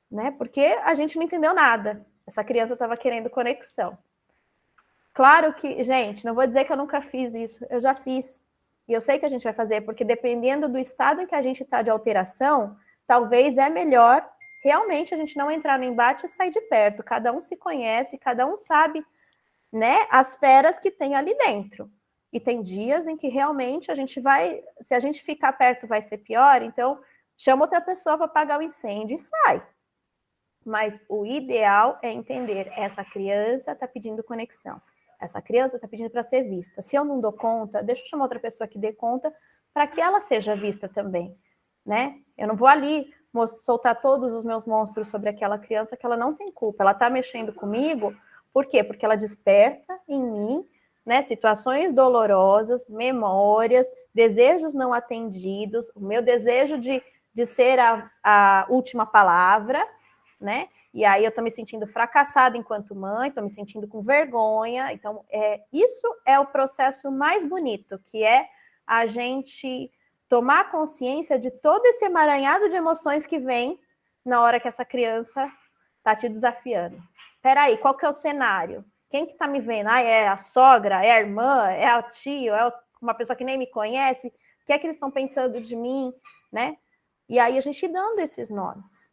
Né? Porque a gente não entendeu nada. Essa criança estava querendo conexão. Claro que, gente, não vou dizer que eu nunca fiz isso, eu já fiz. E eu sei que a gente vai fazer, porque dependendo do estado em que a gente está de alteração, talvez é melhor realmente a gente não entrar no embate e sair de perto. Cada um se conhece, cada um sabe, né, as feras que tem ali dentro. E tem dias em que realmente a gente vai, se a gente ficar perto vai ser pior, então chama outra pessoa para apagar o incêndio e sai. Mas o ideal é entender, essa criança está pedindo conexão. Essa criança está pedindo para ser vista. Se eu não dou conta, deixa eu chamar outra pessoa que dê conta para que ela seja vista também, né? Eu não vou ali soltar todos os meus monstros sobre aquela criança que ela não tem culpa. Ela está mexendo comigo, por quê? Porque ela desperta em mim, né, situações dolorosas, memórias, desejos não atendidos, o meu desejo de ser a última palavra, né? e aí eu estou me sentindo fracassada enquanto mãe, estou me sentindo com vergonha. Então, isso é o processo mais bonito, que é a gente tomar consciência de todo esse emaranhado de emoções que vem na hora que essa criança está te desafiando. Peraí, qual que é o cenário? Quem que está me vendo? Ah, é a sogra, é a irmã, é o tio, é uma pessoa que nem me conhece? O que é que eles estão pensando de mim, né? E aí a gente dando esses nomes,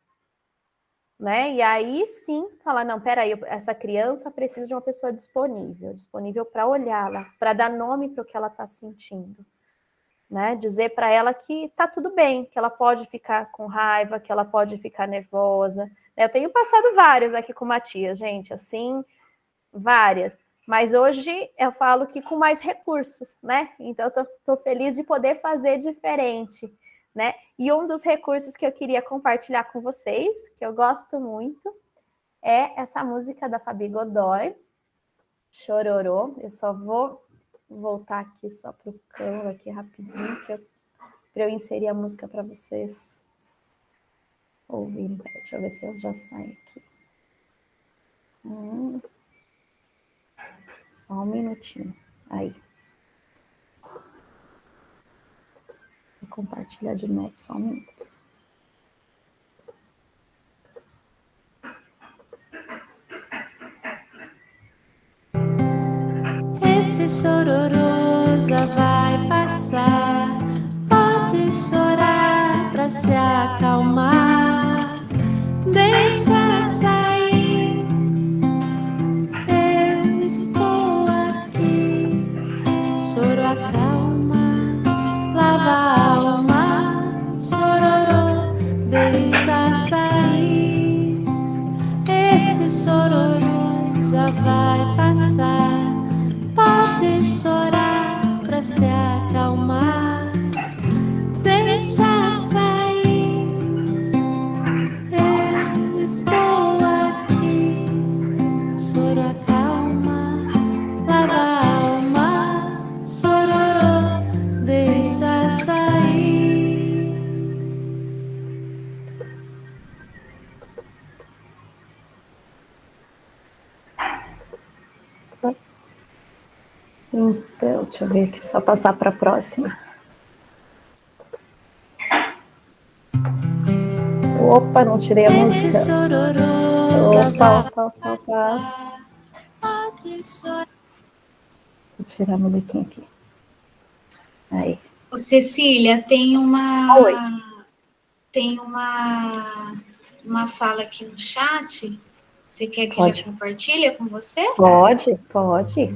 né? E aí sim, falar, não, peraí, essa criança precisa de uma pessoa disponível para olhá-la, para dar nome para o que ela está sentindo, né? Dizer para ela que tá tudo bem, que ela pode ficar com raiva, que ela pode ficar nervosa. Eu tenho passado várias aqui com o Matias, gente, assim, várias. Mas hoje eu falo que com mais recursos, né? Então eu tô feliz de poder fazer diferente, né? E um dos recursos que eu queria compartilhar com vocês, que eu gosto muito, é essa música da Fabi Godoy, Chororô. Eu só vou voltar aqui só para o Canva aqui rapidinho, para eu inserir a música para vocês ouvirem. Deixa eu ver se eu já saio aqui. Só um minutinho. Aí. Vou compartilhar de novo, só um minuto. Esse chororô já vai passar. Pode chorar pra se acalmar. Deixa sair. Eu estou aqui. Choro acalma, lava a alma. Chororô, deixa sair. Esse chororô já vai passar. Pode chorar pra se acalmar. Deixa sair. Eu estou aqui. Choro acalma, lava a alma. Chororô, deixa sair. Então, deixa eu ver aqui, só passar para a próxima. Opa, não tirei a música. Opa. Vou tirar a musiquinha aqui. Aí. Cecília, tem Oi. uma fala aqui no chat. Você quer que Pode. já compartilhe com você? Pode.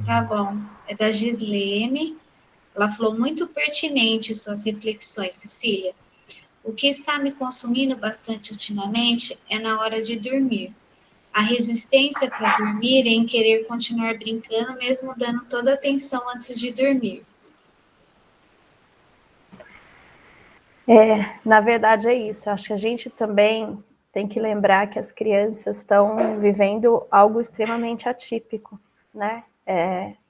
Tá bom. É da Gislene. Ela falou muito pertinente suas reflexões, Cecília. O que está me consumindo bastante ultimamente é na hora de dormir. A resistência para dormir é em querer continuar brincando, mesmo dando toda a atenção antes de dormir. Na verdade é isso. Eu acho que a gente também tem que lembrar que as crianças estão vivendo algo extremamente atípico, né?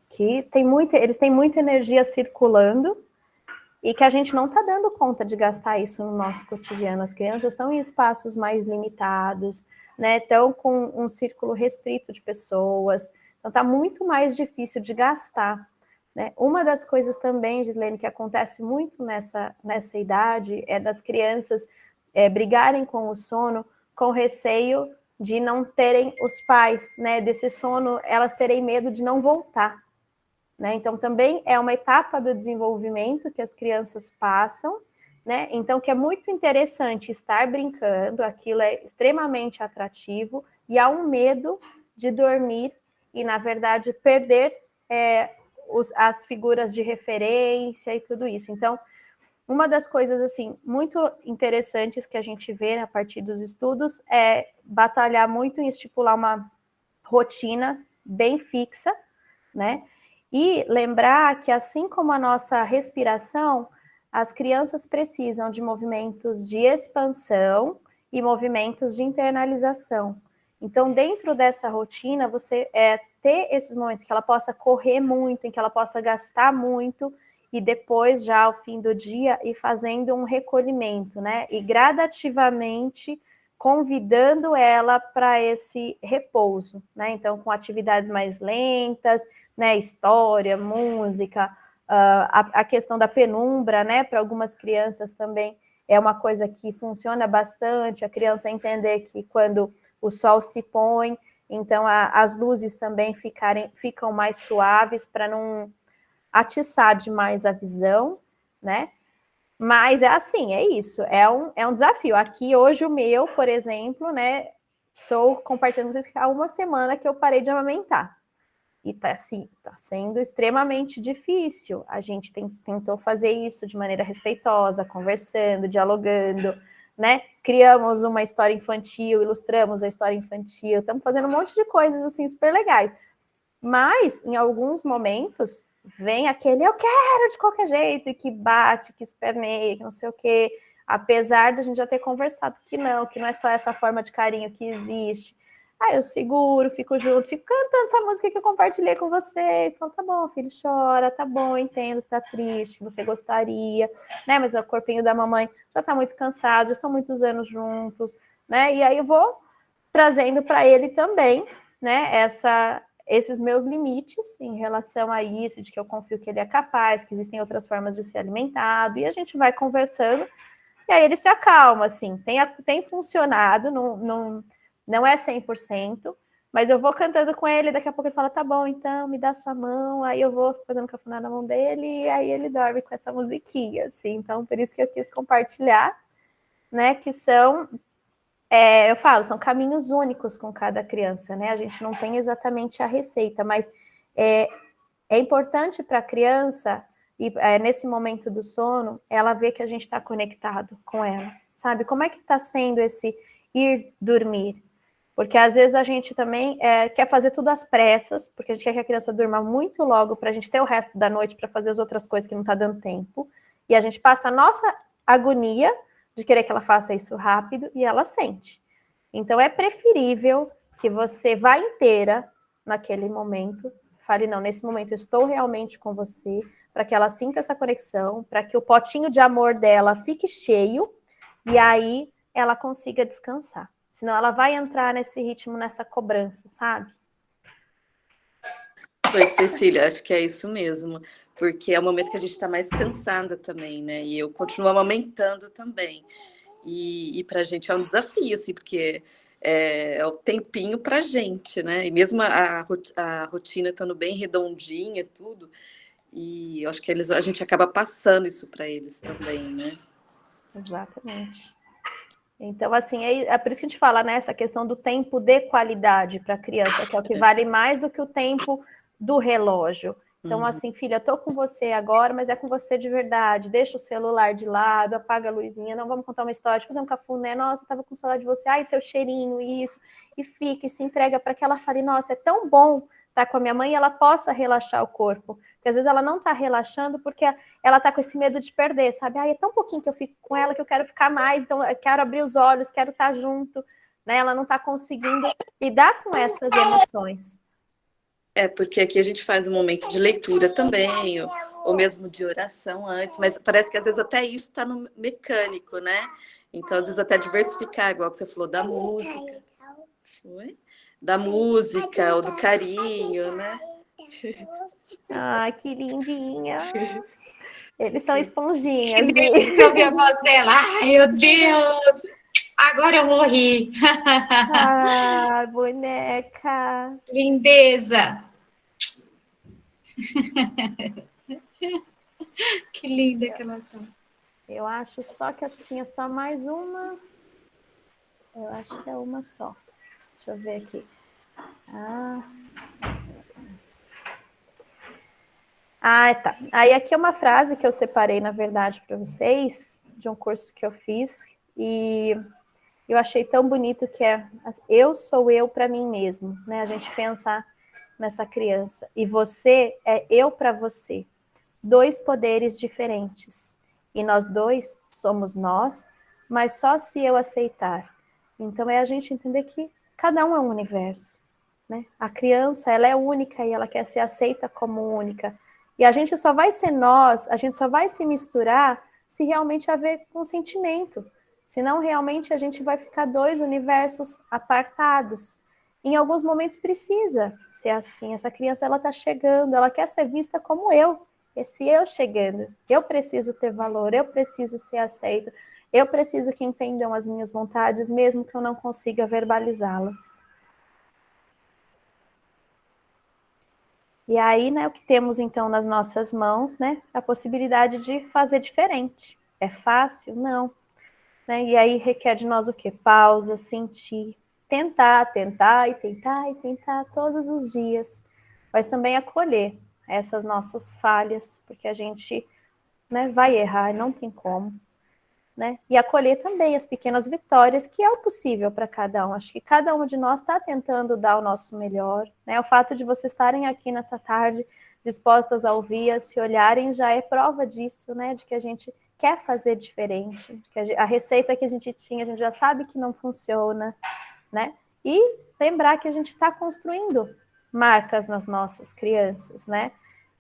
Que eles têm muita energia circulando e que a gente não está dando conta de gastar isso no nosso cotidiano. As crianças estão em espaços mais limitados, né? Estão com um círculo restrito de pessoas, então está muito mais difícil de gastar. Né? Uma das coisas também, Gislene, que acontece muito nessa idade é das crianças brigarem com o sono com receio de não terem os pais, né? Desse sono, elas terem medo de não voltar. Né? Então, também é uma etapa do desenvolvimento que as crianças passam, né? Então, que é muito interessante estar brincando, aquilo é extremamente atrativo, e há um medo de dormir e, na verdade, perder as figuras de referência e tudo isso. Então, uma das coisas, assim, muito interessantes que a gente vê a partir dos estudos é batalhar muito em estipular uma rotina bem fixa, né? E lembrar que, assim como a nossa respiração, as crianças precisam de movimentos de expansão e movimentos de internalização. Então, dentro dessa rotina, você ter esses momentos que ela possa correr muito, em que ela possa gastar muito, e depois, já ao fim do dia, ir fazendo um recolhimento, né? E gradativamente convidando ela para esse repouso, né? Então, com atividades mais lentas, né? História, música, a questão da penumbra, né? Para algumas crianças também é uma coisa que funciona bastante, a criança entender que quando o sol se põe, então as luzes também ficam mais suaves para não atiçar demais a visão, né? Mas é assim, é isso, é um desafio. Aqui hoje o meu, por exemplo, né? Estou compartilhando com vocês que há uma semana que eu parei de amamentar. E tá assim, tá sendo extremamente difícil. A gente tentou fazer isso de maneira respeitosa, conversando, dialogando, né? Criamos uma história infantil, ilustramos a história infantil, estamos fazendo um monte de coisas assim super legais. Mas em alguns momentos vem aquele eu quero de qualquer jeito, e que bate, que esperneia, que não sei o quê, apesar de a gente já ter conversado que não é só essa forma de carinho que existe. Aí eu seguro, fico junto, fico cantando essa música que eu compartilhei com vocês. Falo, tá bom, filho, chora, tá bom, entendo que tá triste, que você gostaria, né? Mas o corpinho da mamãe já tá muito cansado, já são muitos anos juntos, né? E aí eu vou trazendo para ele também, né? Esses meus limites em relação a isso, de que eu confio que ele é capaz, que existem outras formas de ser alimentado, e a gente vai conversando, e aí ele se acalma, assim, tem funcionado, não é 100%, mas eu vou cantando com ele, daqui a pouco ele fala, tá bom, então, me dá sua mão, aí eu vou fazendo cafuné na mão dele, e aí ele dorme com essa musiquinha, assim, então por isso que eu quis compartilhar, né, que são... eu falo, são caminhos únicos com cada criança, né? A gente não tem exatamente a receita, mas é importante para a criança, e nesse momento do sono, ela ver que a gente está conectado com ela, sabe? Como é que está sendo esse ir dormir? Porque às vezes a gente também quer fazer tudo às pressas, porque a gente quer que a criança durma muito logo para a gente ter o resto da noite para fazer as outras coisas que não está dando tempo, e a gente passa a nossa agonia de querer que ela faça isso rápido, e ela sente. Então, é preferível que você vá inteira naquele momento, fale, não, nesse momento eu estou realmente com você, para que ela sinta essa conexão, para que o potinho de amor dela fique cheio, e aí ela consiga descansar. Senão ela vai entrar nesse ritmo, nessa cobrança, sabe? Pois, Cecília, acho que é isso mesmo, porque é o momento que a gente está mais cansada também, né? E eu continuo amamentando também. E para a gente é um desafio, assim, porque é o tempinho para a gente, né? E mesmo a rotina estando bem redondinha, tudo, e eu acho que a gente acaba passando isso para eles também, né? Exatamente. Então, assim, é por isso que a gente fala, né, essa questão do tempo de qualidade para a criança, que é o que vale mais do que o tempo do relógio. Então, assim, filha, eu tô com você agora, mas é com você de verdade. Deixa o celular de lado, apaga a luzinha, não vamos contar uma história, fazer um cafuné, nossa, tava com saudade de você, ai, seu cheirinho, isso. E fica, e se entrega para que ela fale, nossa, é tão bom estar com a minha mãe e ela possa relaxar o corpo. Porque às vezes ela não está relaxando porque ela está com esse medo de perder, sabe? Ai, é tão pouquinho que eu fico com ela que eu quero ficar mais, então eu quero abrir os olhos, quero estar junto, né? Ela não está conseguindo lidar com essas emoções. Porque aqui a gente faz um momento de leitura também, ou mesmo de oração antes, mas parece que às vezes até isso está no mecânico, né? Então, às vezes até diversificar, igual que você falou, da música. Oi? Da música, ou do carinho, né? Ai, que lindinha. Eles são esponjinhas. Que delícia ouvir a voz dela. Ai, meu Deus! Agora eu morri. Ah, boneca. Lindeza. Que linda que ela tá. Eu acho só que eu tinha só mais uma. Eu acho que é uma só. Deixa eu ver aqui. Tá. Aí aqui é uma frase que eu separei, na verdade, para vocês, de um curso que eu fiz, e eu achei tão bonito que eu sou eu para mim mesmo, né? A gente pensar nessa criança. E você é eu para você. 2 poderes diferentes. E nós dois somos nós, mas só se eu aceitar. Então é a gente entender que cada um é um universo, né? A criança, ela é única e ela quer ser aceita como única. E a gente só vai ser nós, a gente só vai se misturar se realmente haver consentimento. Senão, realmente, a gente vai ficar 2 universos apartados. Em alguns momentos precisa ser assim. Essa criança, ela está chegando, ela quer ser vista como eu. Esse eu chegando. Eu preciso ter valor, eu preciso ser aceito, eu preciso que entendam as minhas vontades, mesmo que eu não consiga verbalizá-las. E aí, né, o que temos então nas nossas mãos, né, a possibilidade de fazer diferente. É fácil? Não. Né? E aí requer de nós o quê? Pausa, sentir, tentar todos os dias, mas também acolher essas nossas falhas, porque a gente, né, vai errar, não tem como. Né? E acolher também as pequenas vitórias, que é o possível para cada um. Acho que cada um de nós está tentando dar o nosso melhor. Né? O fato de vocês estarem aqui nessa tarde, dispostas a ouvir, a se olharem, já é prova disso, né? De que a gente quer fazer diferente, de que a receita que a gente tinha, a gente já sabe que não funciona, né? E lembrar que a gente está construindo marcas nas nossas crianças, né?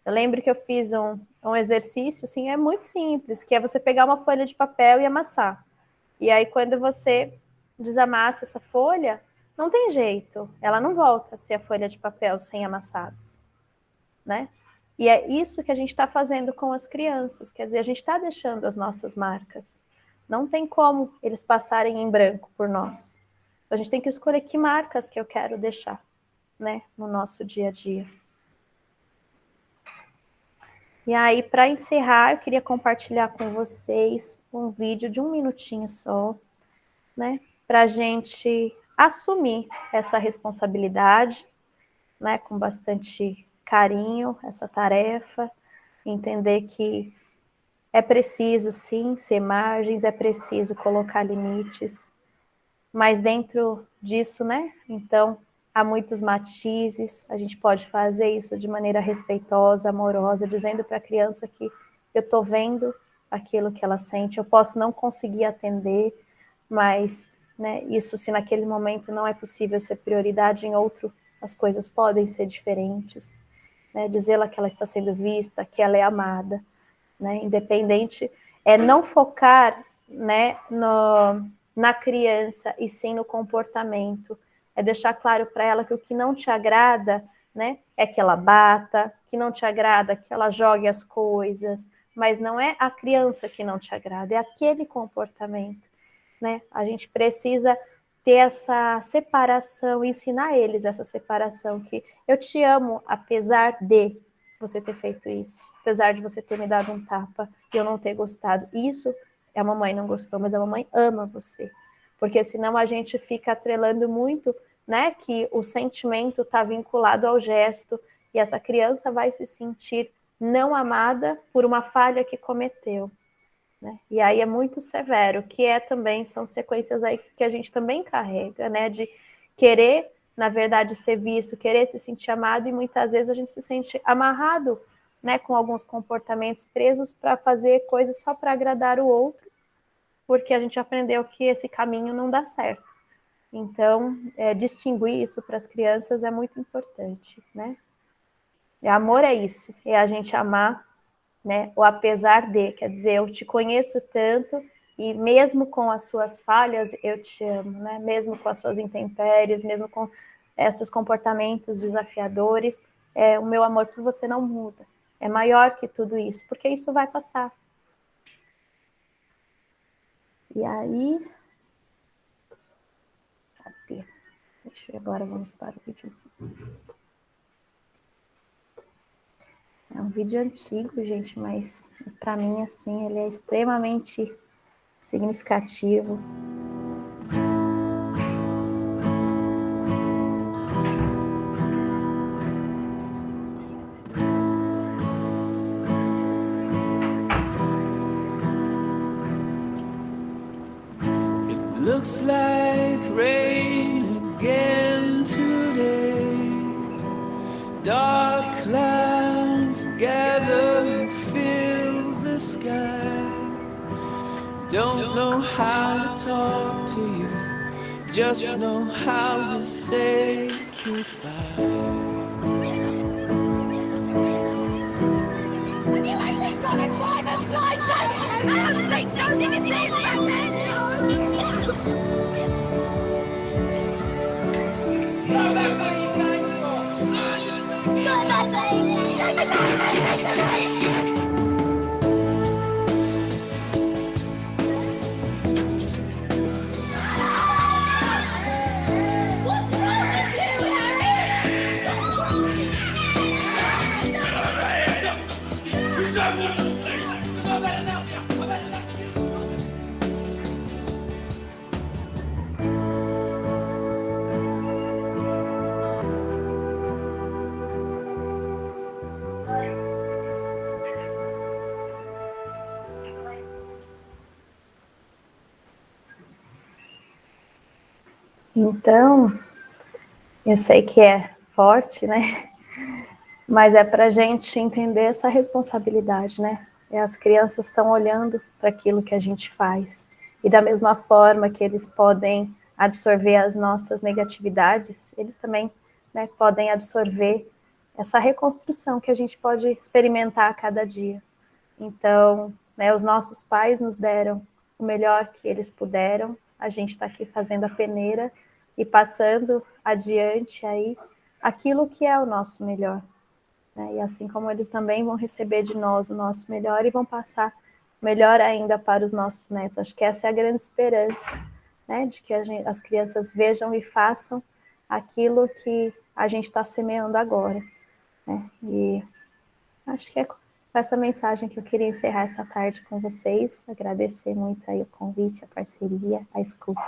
Eu lembro que eu fiz um exercício, assim, é muito simples, que é você pegar uma folha de papel e amassar. E aí, quando você desamassa essa folha, não tem jeito, ela não volta a ser a folha de papel sem amassados, né? E é isso que a gente está fazendo com as crianças, quer dizer, a gente está deixando as nossas marcas. Não tem como eles passarem em branco por nós. A gente tem que escolher que marcas que eu quero deixar, né, no nosso dia a dia. E aí, para encerrar, eu queria compartilhar com vocês um vídeo de 1 minutinho só, né, para a gente assumir essa responsabilidade, né, com bastante carinho, essa tarefa, entender que é preciso, sim, ser margens, é preciso colocar limites, mas dentro disso, né, então, há muitos matizes, a gente pode fazer isso de maneira respeitosa, amorosa, dizendo para a criança que eu estou vendo aquilo que ela sente, eu posso não conseguir atender, mas, né, isso se naquele momento não é possível ser prioridade, em outro as coisas podem ser diferentes, né, dizê-la que ela está sendo vista, que ela é amada, né, independente, não focar, né, na criança e sim no comportamento, é deixar claro para ela que o que não te agrada, né, é que ela bata, que não te agrada que ela jogue as coisas, mas não é a criança que não te agrada, é aquele comportamento, né? A gente precisa ter essa separação, ensinar eles essa separação, que eu te amo apesar de você ter feito isso, apesar de você ter me dado um tapa e eu não ter gostado. Isso a mamãe não gostou, mas a mamãe ama você, porque senão a gente fica atrelando muito, né, que o sentimento está vinculado ao gesto e essa criança vai se sentir não amada por uma falha que cometeu, né? E aí é muito severo, que também são sequências aí que a gente também carrega, né, de querer, na verdade, ser visto, querer se sentir amado, e muitas vezes a gente se sente amarrado, né, com alguns comportamentos presos para fazer coisas só para agradar o outro, porque a gente aprendeu que esse caminho não dá certo. Então, distinguir isso para as crianças é muito importante, né? E amor é isso, é a gente amar, né, o apesar de, quer dizer, eu te conheço tanto e mesmo com as suas falhas eu te amo, né? Mesmo com as suas intempéries, mesmo com esses comportamentos desafiadores, o meu amor por você não muda, é maior que tudo isso, porque isso vai passar. E aí, cadê? Deixa eu agora, vamos para o videozinho. É um vídeo antigo, gente, mas para mim, assim, ele é extremamente significativo. It looks like rain again today. Dark clouds gather and fill the sky. Don't know how to talk to you, just know how to say goodbye. I don't think so. Did you say that? Então, eu sei que é forte, né? Mas é para a gente entender essa responsabilidade, né? E as crianças estão olhando para aquilo que a gente faz. E da mesma forma que eles podem absorver as nossas negatividades, eles também, né, podem absorver essa reconstrução que a gente pode experimentar a cada dia. Então, né, os nossos pais nos deram o melhor que eles puderam, a gente está aqui fazendo a peneira e passando adiante aí aquilo que é o nosso melhor. Né? E assim como eles também vão receber de nós o nosso melhor e vão passar melhor ainda para os nossos netos. Acho que essa é a grande esperança, né? De que as crianças vejam e façam aquilo que a gente está semeando agora. Né? E acho que é com essa mensagem que eu queria encerrar essa tarde com vocês. Agradecer muito aí o convite, a parceria, a escuta.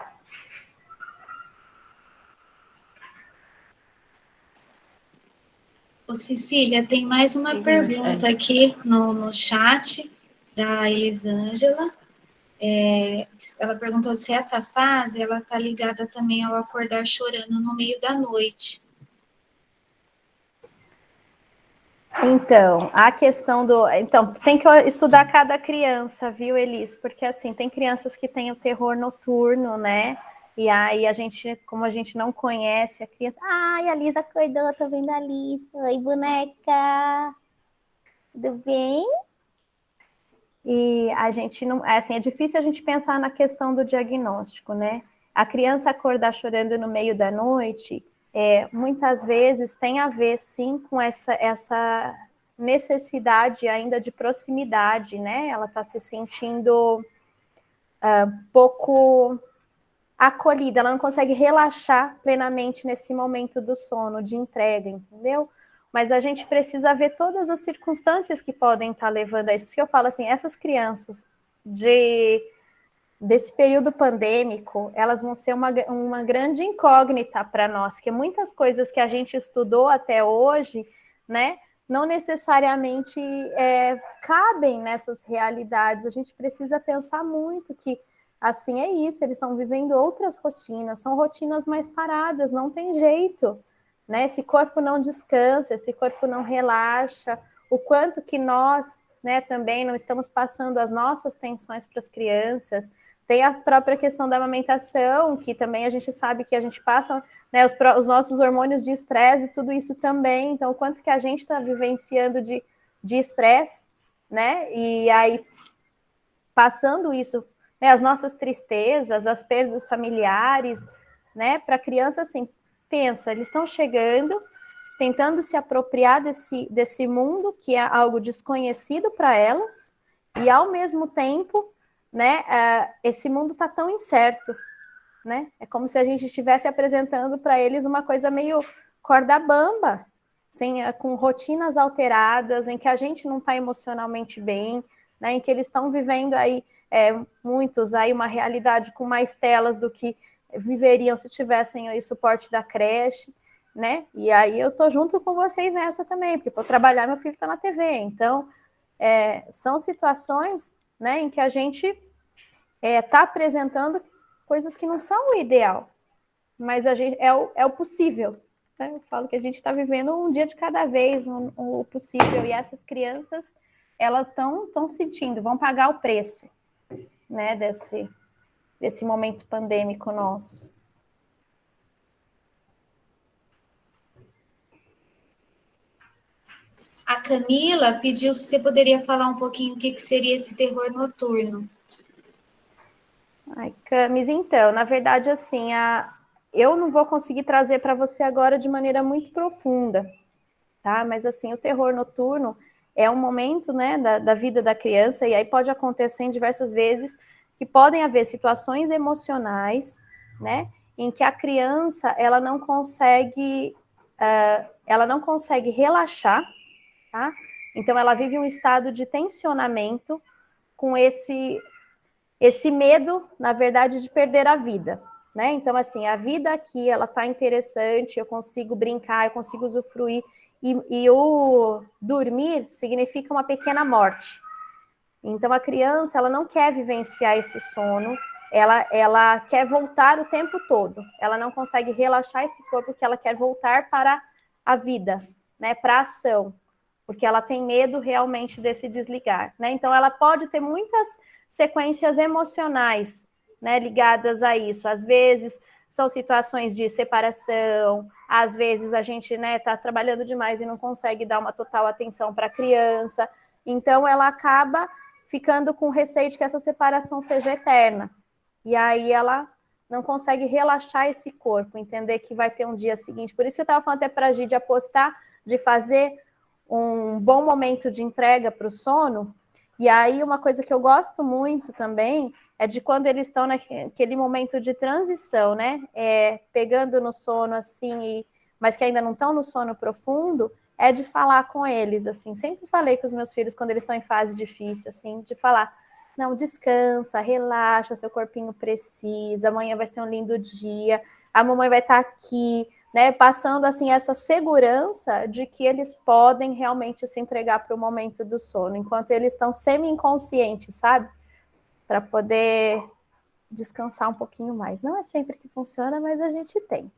Ô, Cecília, tem mais uma pergunta aqui no chat da Elisângela. Ela perguntou se essa fase ela está ligada também ao acordar chorando no meio da noite. Então, a questão do... Então, tem que estudar cada criança, viu, Elis? Porque, assim, tem crianças que têm o terror noturno, né? E aí, a gente, como a gente não conhece a criança... Ai, a Liz acordou, tô vendo a Liz. Oi, boneca! Tudo bem? E a gente não... Assim, é difícil a gente pensar na questão do diagnóstico, né? A criança acordar chorando no meio da noite... muitas vezes tem a ver, sim, com essa necessidade ainda de proximidade, né? Ela está se sentindo pouco acolhida, ela não consegue relaxar plenamente nesse momento do sono, de entrega, entendeu? Mas a gente precisa ver todas as circunstâncias que podem estar levando a isso. Por isso que eu falo assim, essas crianças desse período pandêmico, elas vão ser uma grande incógnita para nós, que muitas coisas que a gente estudou até hoje, né, não necessariamente cabem nessas realidades. A gente precisa pensar muito que, assim, é isso, eles estão vivendo outras rotinas, são rotinas mais paradas, não tem jeito, né? Esse corpo não descansa, esse corpo não relaxa, o quanto que nós, né, também não estamos passando as nossas tensões para as crianças. Tem a própria questão da amamentação, que também a gente sabe que a gente passa, né, os nossos hormônios de estresse e tudo isso também. Então, o quanto que a gente está vivenciando de estresse, né? E aí, passando isso, né, as nossas tristezas, as perdas familiares, né? Para a criança, assim, pensa, eles estão chegando, tentando se apropriar desse mundo, que é algo desconhecido para elas, e ao mesmo tempo, né, esse mundo está tão incerto, né? É como se a gente estivesse apresentando para eles uma coisa meio corda bamba, com rotinas alteradas, em que a gente não está emocionalmente bem, né, em que eles estão vivendo aí, muitos aí, uma realidade com mais telas do que viveriam se tivessem aí o suporte da creche, né? E aí eu tô junto com vocês nessa também, porque para trabalhar meu filho está na TV, então são situações, né, em que a gente está apresentando coisas que não são o ideal, mas a gente, é o possível. Né? Eu falo que a gente está vivendo um dia de cada vez, o possível, e essas crianças, elas estão sentindo, vão pagar o preço, né, desse momento pandêmico nosso. A Camila pediu se você poderia falar um pouquinho o que seria esse terror noturno. Ai, Camis, então, na verdade, assim, eu não vou conseguir trazer para você agora de maneira muito profunda, tá? Mas, assim, o terror noturno é um momento, né, da vida da criança, e aí pode acontecer em diversas vezes, que podem haver situações emocionais, né, em que a criança, ela não consegue relaxar, tá? Então, ela vive um estado de tensionamento com esse medo, na verdade, de perder a vida, né? Então, assim, a vida aqui, ela tá interessante, eu consigo brincar, eu consigo usufruir, e o dormir significa uma pequena morte. Então, a criança, ela não quer vivenciar esse sono, ela quer voltar o tempo todo, ela não consegue relaxar esse corpo, porque ela quer voltar para a vida, né, para a ação, porque ela tem medo realmente desse desligar, né? Então, ela pode ter muitas sequências emocionais, né, ligadas a isso. Às vezes, são situações de separação, às vezes a gente, né, tá trabalhando demais e não consegue dar uma total atenção para a criança, então ela acaba ficando com receio de que essa separação seja eterna. E aí ela não consegue relaxar esse corpo, entender que vai ter um dia seguinte. Por isso que eu estava falando até para a Gi de apostar, de fazer um bom momento de entrega para o sono. E aí uma coisa que eu gosto muito também é de quando eles estão naquele momento de transição, né? Pegando no sono assim, mas que ainda não estão no sono profundo, é de falar com eles, assim. Sempre falei com os meus filhos quando eles estão em fase difícil, assim, de falar: não, descansa, relaxa, seu corpinho precisa, amanhã vai ser um lindo dia, a mamãe vai estar aqui, né? Passando, assim, essa segurança de que eles podem realmente se entregar para o momento do sono, enquanto eles estão semi-inconscientes, sabe? Para poder descansar um pouquinho mais. Não é sempre que funciona, mas a gente tem.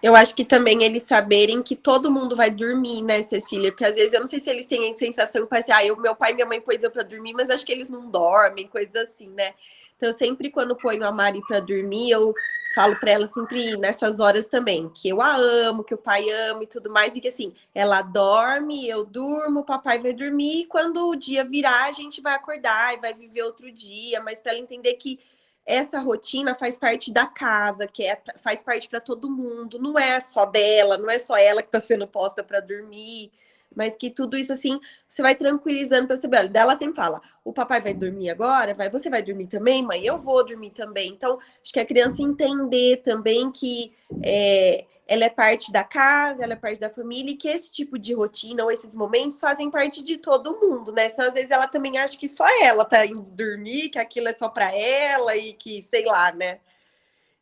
Eu acho que também eles saberem que todo mundo vai dormir, né, Cecília? Porque às vezes eu não sei se eles têm a sensação que parece, meu pai e minha mãe pôs eu pra dormir, mas acho que eles não dormem, coisas assim, né? Então, eu sempre, quando ponho a Mari pra dormir, eu falo pra ela sempre nessas horas também, que eu a amo, que o pai ama e tudo mais, e que assim, ela dorme, eu durmo, o papai vai dormir, e quando o dia virar, a gente vai acordar e vai viver outro dia, mas pra ela entender que essa rotina faz parte da casa, faz parte para todo mundo, não é só dela, não é só ela que está sendo posta para dormir, mas que tudo isso assim, você vai tranquilizando para saber. Olha, ela sempre fala: o papai vai dormir agora, você vai dormir também, mãe? Eu vou dormir também. Então, acho que a criança entender também que ela é parte da casa, ela é parte da família, e que esse tipo de rotina ou esses momentos fazem parte de todo mundo, né? Então, às vezes ela também acha que só ela tá indo dormir, que aquilo é só para ela e que, sei lá, né?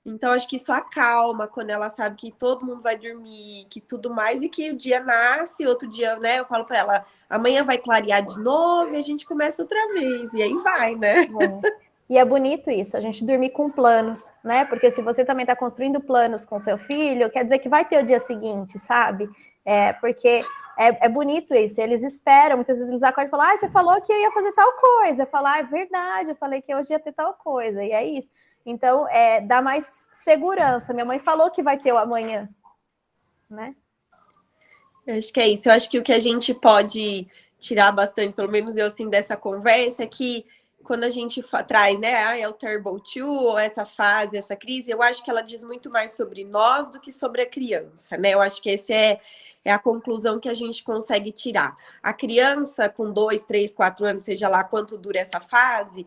Então, acho que isso acalma quando ela sabe que todo mundo vai dormir, que tudo mais, e que o dia nasce, outro dia, né? Eu falo para ela: amanhã vai clarear de novo e a gente começa outra vez. E aí vai, né? E é bonito isso, a gente dormir com planos, né? Porque se você também está construindo planos com seu filho, quer dizer que vai ter o dia seguinte, sabe? Porque é bonito isso, eles esperam, muitas vezes eles acordam e falam: você falou que eu ia fazer tal coisa. Eu falo: é verdade, eu falei que hoje ia ter tal coisa, e é isso. Então, dá mais segurança. Minha mãe falou que vai ter o amanhã, né? Eu acho que é isso. Eu acho que o que a gente pode tirar bastante, pelo menos eu, assim, dessa conversa, é que quando a gente traz, né, é o Terrible Two, ou essa fase, essa crise, eu acho que ela diz muito mais sobre nós do que sobre a criança, né? Eu acho que esse é a conclusão que a gente consegue tirar. A criança com 2, 3, 4 anos, seja lá quanto dura essa fase,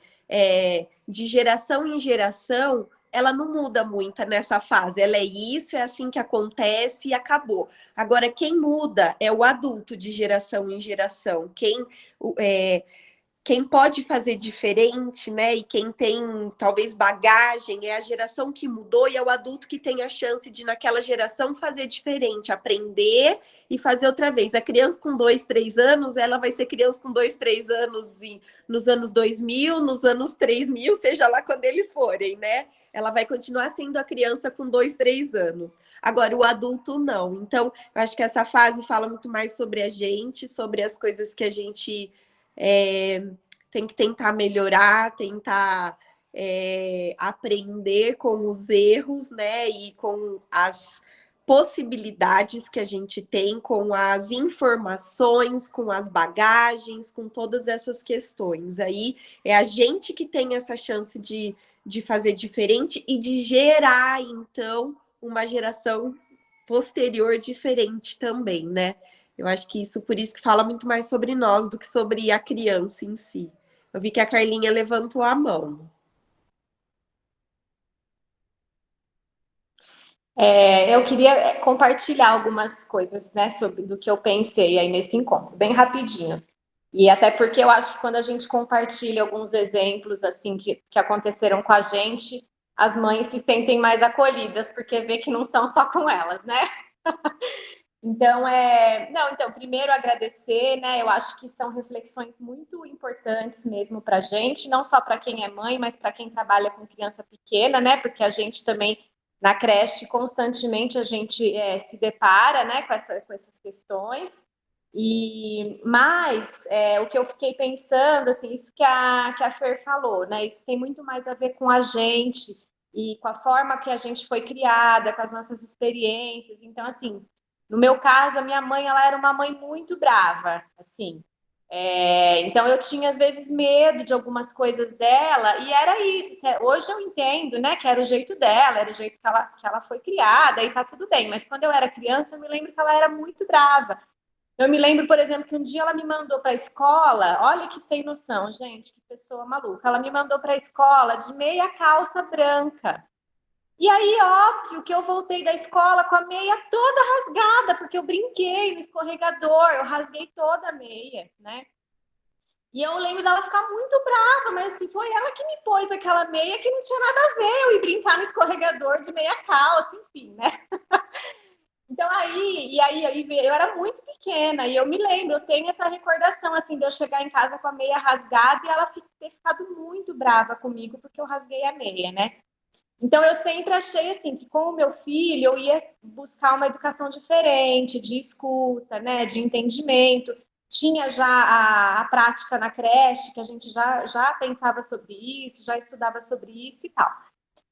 de geração em geração, ela não muda muito nessa fase. Ela é isso, é assim que acontece e acabou. Agora, quem muda é o adulto de geração em geração. Quem pode fazer diferente, né? E quem tem talvez bagagem é a geração que mudou, e é o adulto que tem a chance de, naquela geração, fazer diferente, aprender e fazer outra vez. A criança com 2, 3 anos, ela vai ser criança com 2, 3 anos nos anos 2000, nos anos 3000, seja lá quando eles forem, né? Ela vai continuar sendo a criança com 2, 3 anos. Agora, o adulto não. Então, eu acho que essa fase fala muito mais sobre a gente, sobre as coisas que a gente tem que tentar melhorar, tentar aprender com os erros, né? E com as possibilidades que a gente tem, com as informações, com as bagagens, com todas essas questões. Aí é a gente que tem essa chance de fazer diferente e de gerar, então, uma geração posterior diferente também, né? Eu acho que isso, por isso que fala muito mais sobre nós do que sobre a criança em si. Eu vi que a Carlinha levantou a mão. Eu queria compartilhar algumas coisas, né, sobre do que eu pensei aí nesse encontro, bem rapidinho. E até porque eu acho que quando a gente compartilha alguns exemplos assim que aconteceram com a gente, as mães se sentem mais acolhidas, porque vê que não são só com elas, né? Então, primeiro agradecer, né? Eu acho que são reflexões muito importantes mesmo para a gente, não só para quem é mãe, mas para quem trabalha com criança pequena, né? Porque a gente também, na creche, constantemente a gente se depara, né, com essas questões. Mas o que eu fiquei pensando, assim, isso que a Fer falou, né? Isso tem muito mais a ver com a gente e com a forma que a gente foi criada, com as nossas experiências. Então, assim, no meu caso, a minha mãe, ela era uma mãe muito brava, assim. Então, eu tinha, às vezes, medo de algumas coisas dela, e era isso. Hoje eu entendo, né, que era o jeito dela, era o jeito que ela foi criada, e tá tudo bem. Mas quando eu era criança, eu me lembro que ela era muito brava. Eu me lembro, por exemplo, que um dia ela me mandou para a escola, olha que sem noção, gente, que pessoa maluca. Ela me mandou para a escola de meia calça branca. E aí, óbvio que eu voltei da escola com a meia toda rasgada, porque eu brinquei no escorregador, eu rasguei toda a meia, né? E eu lembro dela ficar muito brava, mas assim, foi ela que me pôs aquela meia que não tinha nada a ver eu ir brincar no escorregador de meia calça, enfim, né? Então aí eu era muito pequena e eu me lembro, eu tenho essa recordação assim de eu chegar em casa com a meia rasgada e ela ter ficado muito brava comigo porque eu rasguei a meia, né? Então eu sempre achei assim que com o meu filho eu ia buscar uma educação diferente, de escuta, né, de entendimento. Tinha já a prática na creche, que a gente já pensava sobre isso, já estudava sobre isso e tal.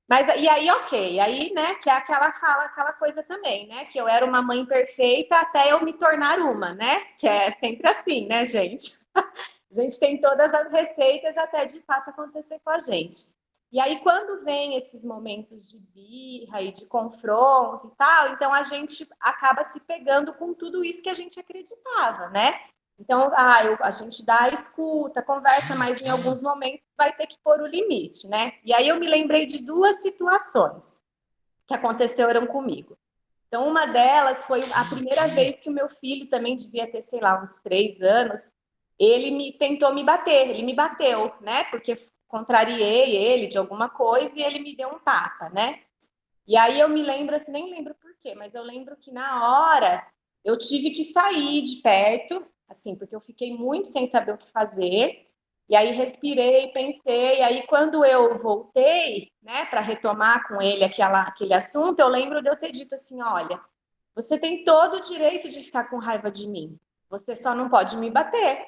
Mas e aí, ok, aí, né, que é aquela coisa também, né, que eu era uma mãe perfeita até eu me tornar uma, né, que é sempre assim, né, gente? A gente tem todas as receitas até de fato acontecer com a gente. E aí, quando vem esses momentos de birra e de confronto e tal, então a gente acaba se pegando com tudo isso que a gente acreditava, né? Então, a gente dá a escuta, conversa, mas em alguns momentos vai ter que pôr o limite, né? E aí eu me lembrei de duas situações que aconteceram comigo. Então, uma delas foi a primeira vez que o meu filho, também devia ter, sei lá, uns 3 anos, ele tentou me bater, ele me bateu, né? Porque contrariei ele de alguma coisa e ele me deu um tapa, né? E aí eu me lembro, assim, nem lembro por quê, mas eu lembro que na hora eu tive que sair de perto, assim, porque eu fiquei muito sem saber o que fazer. E aí respirei, pensei, e aí quando eu voltei, né, para retomar com ele aquele assunto, eu lembro de eu ter dito assim, olha, você tem todo o direito de ficar com raiva de mim, você só não pode me bater,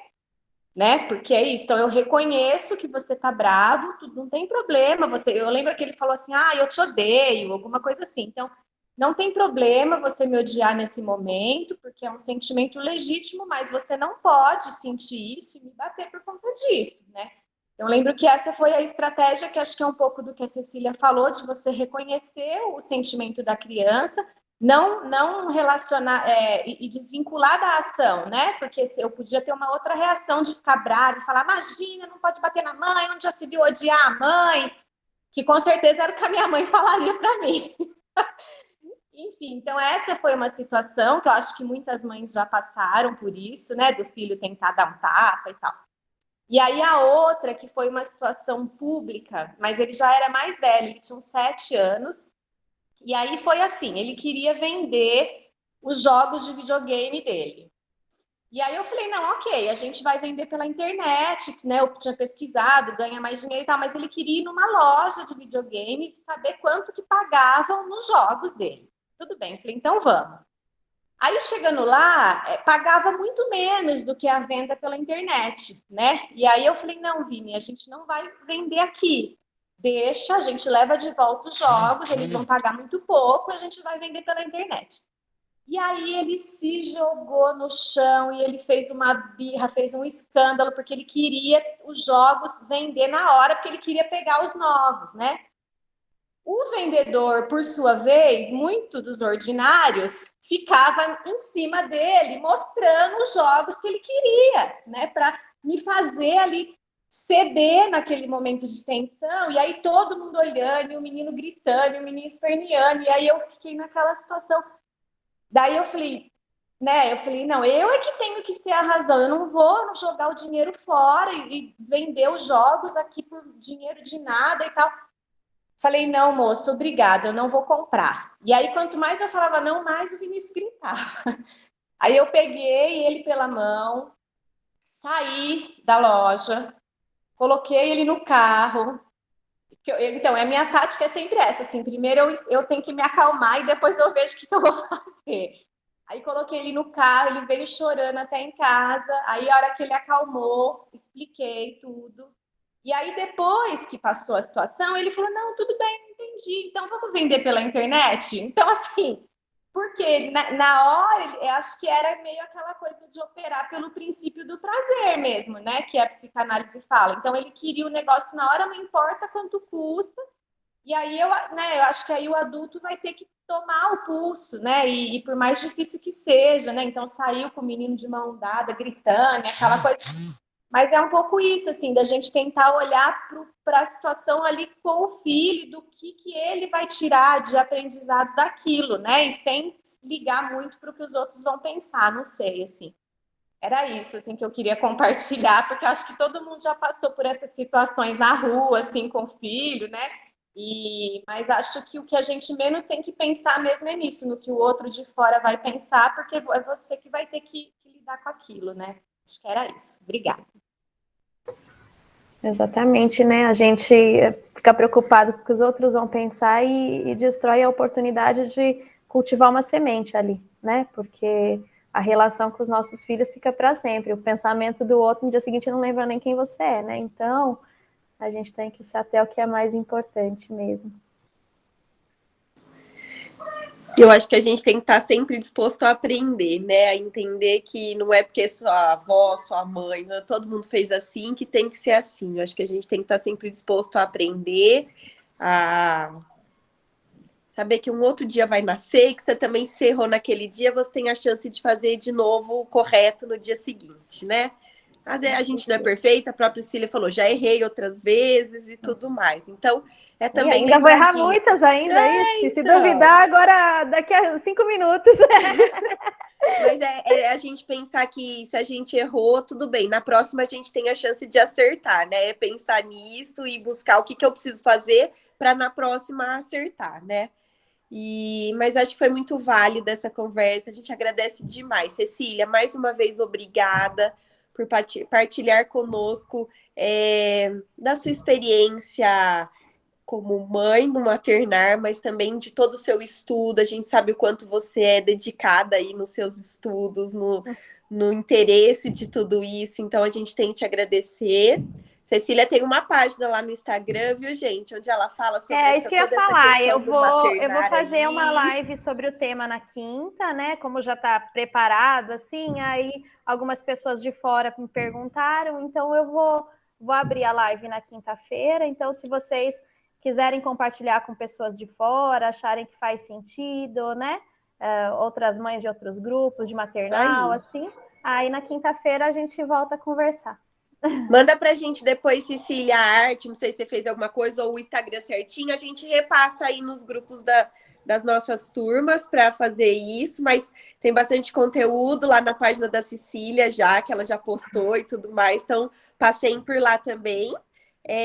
né? Porque é isso. Então eu reconheço que você tá bravo, tudo não tem problema. Eu lembro que ele falou assim: "Ah, eu te odeio", alguma coisa assim. Então não tem problema você me odiar nesse momento, porque é um sentimento legítimo, mas você não pode sentir isso e me bater por conta disso, né? Eu lembro que essa foi a estratégia que acho que é um pouco do que a Cecília falou, de você reconhecer o sentimento da criança, não relacionar e desvincular da ação, né? Porque eu podia ter uma outra reação de ficar brava e falar, imagina, não pode bater na mãe, onde já se viu odiar a mãe, que com certeza era o que a minha mãe falaria para mim. Enfim, então essa foi uma situação que eu acho que muitas mães já passaram por isso, né? Do filho tentar dar um tapa e tal. E aí a outra, que foi uma situação pública, mas ele já era mais velho, ele tinha uns 7 anos, e aí foi assim, ele queria vender os jogos de videogame dele. E aí eu falei, não, ok, a gente vai vender pela internet, né? Eu tinha pesquisado, ganha mais dinheiro e tal, mas ele queria ir numa loja de videogame e saber quanto que pagavam nos jogos dele. Tudo bem, eu falei, então vamos. Aí chegando lá, pagava muito menos do que a venda pela internet, né? E aí eu falei, não, Vini, a gente não vai vender aqui. deixa, a gente leva de volta os jogos, eles vão pagar muito pouco e a gente vai vender pela internet. E aí ele se jogou no chão e ele fez uma birra, fez um escândalo, porque ele queria os jogos vender na hora, porque ele queria pegar os novos, né? O vendedor, por sua vez, muito dos ordinários, ficava em cima dele, mostrando os jogos que ele queria, né? Para me fazer ali ceder naquele momento de tensão, e aí todo mundo olhando, e o menino gritando, e o menino esperneando, e aí eu fiquei naquela situação. Daí eu falei, né? Eu falei, não, eu é que tenho que ser a razão, eu não vou jogar o dinheiro fora e vender os jogos aqui por dinheiro de nada e tal. Falei, não, moço, obrigada, eu não vou comprar. E aí, quanto mais eu falava não, mais o Vinícius gritava. Aí eu peguei ele pela mão, saí da loja, coloquei ele no carro. Então, a minha tática é sempre essa, assim, primeiro eu tenho que me acalmar e depois eu vejo o que eu vou fazer. Aí coloquei ele no carro, ele veio chorando até em casa, aí a hora que ele acalmou, expliquei tudo. E aí depois que passou a situação, ele falou, não, tudo bem, entendi, então vamos vender pela internet? Então, assim, porque na hora, eu acho que era meio aquela coisa de operar pelo princípio do prazer mesmo, né? Que a psicanálise fala. Então, ele queria o negócio na hora, não importa quanto custa. E aí, eu acho que aí o adulto vai ter que tomar o pulso, né? E por mais difícil que seja, né? Então, saiu com o menino de mão dada, gritando, aquela coisa. Mas é um pouco isso, assim, da gente tentar olhar para a situação ali com o filho, do que ele vai tirar de aprendizado daquilo, né? E sem ligar muito para o que os outros vão pensar, não sei, assim. Era isso, assim, que eu queria compartilhar, porque eu acho que todo mundo já passou por essas situações na rua, assim, com o filho, né? Mas acho que o que a gente menos tem que pensar mesmo é nisso, no que o outro de fora vai pensar, porque é você que vai ter que lidar com aquilo, né? Acho que era isso. Obrigada. Exatamente, né? A gente fica preocupado com o que os outros vão pensar e destrói a oportunidade de cultivar uma semente ali, né? Porque a relação com os nossos filhos fica para sempre. O pensamento do outro no dia seguinte não lembra nem quem você é, né? Então, a gente tem que se ater ao que é mais importante mesmo. Eu acho que a gente tem que estar sempre disposto a aprender, né? A entender que não é porque sua avó, sua mãe, todo mundo fez assim, que tem que ser assim. Eu acho que a gente tem que estar sempre disposto a aprender, a saber que um outro dia vai nascer, que você também se errou naquele dia, você tem a chance de fazer de novo o correto no dia seguinte, né? Mas a gente não é perfeita, a própria Cília falou, já errei outras vezes e tudo mais. Então, é também ainda vou errar disso. Muitas ainda, isso. Então. Se duvidar, agora daqui a 5 minutos. Mas a gente pensar que se a gente errou, tudo bem. Na próxima a gente tem a chance de acertar, né? É pensar nisso e buscar o que eu preciso fazer para na próxima acertar, né? Mas acho que foi muito válida essa conversa. A gente agradece demais. Cecília, mais uma vez, obrigada por partilhar conosco da sua experiência como mãe no maternar, mas também de todo o seu estudo. A gente sabe o quanto você é dedicada aí nos seus estudos, no interesse de tudo isso. Então, a gente tem que te agradecer. Cecília tem uma página lá no Instagram, viu, gente? Onde ela fala sobre isso que eu ia falar. Eu vou fazer aí. uma live sobre o tema na quinta, né? Como já está preparado, assim, aí algumas pessoas de fora me perguntaram, então eu vou abrir a live na quinta-feira. Então, se vocês quiserem compartilhar com pessoas de fora, acharem que faz sentido, né? Outras mães de outros grupos, de maternal, assim. Aí na quinta-feira a gente volta a conversar. Manda pra gente depois, Cecília, a arte, não sei se você fez alguma coisa, ou o Instagram certinho, a gente repassa aí nos grupos das nossas turmas para fazer isso, mas tem bastante conteúdo lá na página da Cecília já, que ela já postou e tudo mais, então passem por lá também.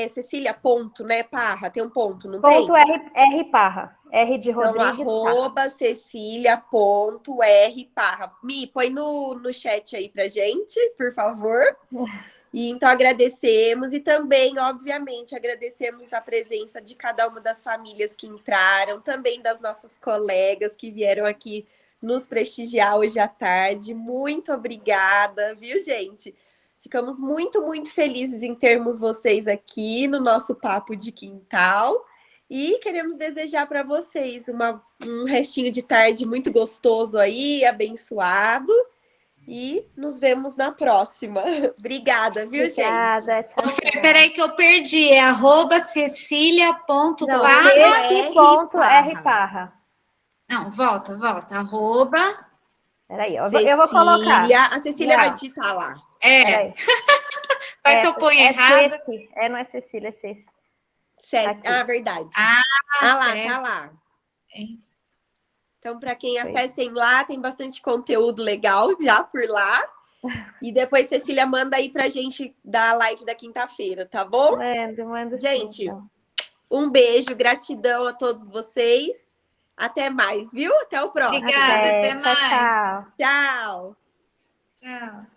Cecília, ponto, né, Parra? Tem um ponto, não tem? Ponto R Parra. R de Rodrigues, então, @ Cecília.R Parra. Mi, põe no chat aí pra gente, por favor. E então agradecemos e também, obviamente, agradecemos a presença de cada uma das famílias que entraram, também das nossas colegas que vieram aqui nos prestigiar hoje à tarde. Muito obrigada, viu, gente? Ficamos muito, muito felizes em termos vocês aqui no nosso Papo de Quintal. E queremos desejar para vocês um restinho de tarde muito gostoso aí, abençoado. E nos vemos na próxima. Obrigada, viu, gente? Obrigada, tchau, tchau. Peraí que eu perdi, é Não, @cecilia.parra. Ceci.rparra. Não, volta. Peraí, eu vou colocar. A Cecília vai digitar lá. Peraí. Vai que eu ponho errado. Ceci. Não é Cecília, é Ceci. Aqui. Verdade. Ceci. Tá lá. Então, para quem Foi. acessem lá, tem bastante conteúdo legal já por lá. E depois, Cecília, manda aí pra gente da live da quinta-feira, tá bom? Manda Gente, sim, então. um beijo, gratidão a todos vocês. Até mais, viu? Até o próximo. Obrigada, até mais. Tchau. Tchau. Tchau.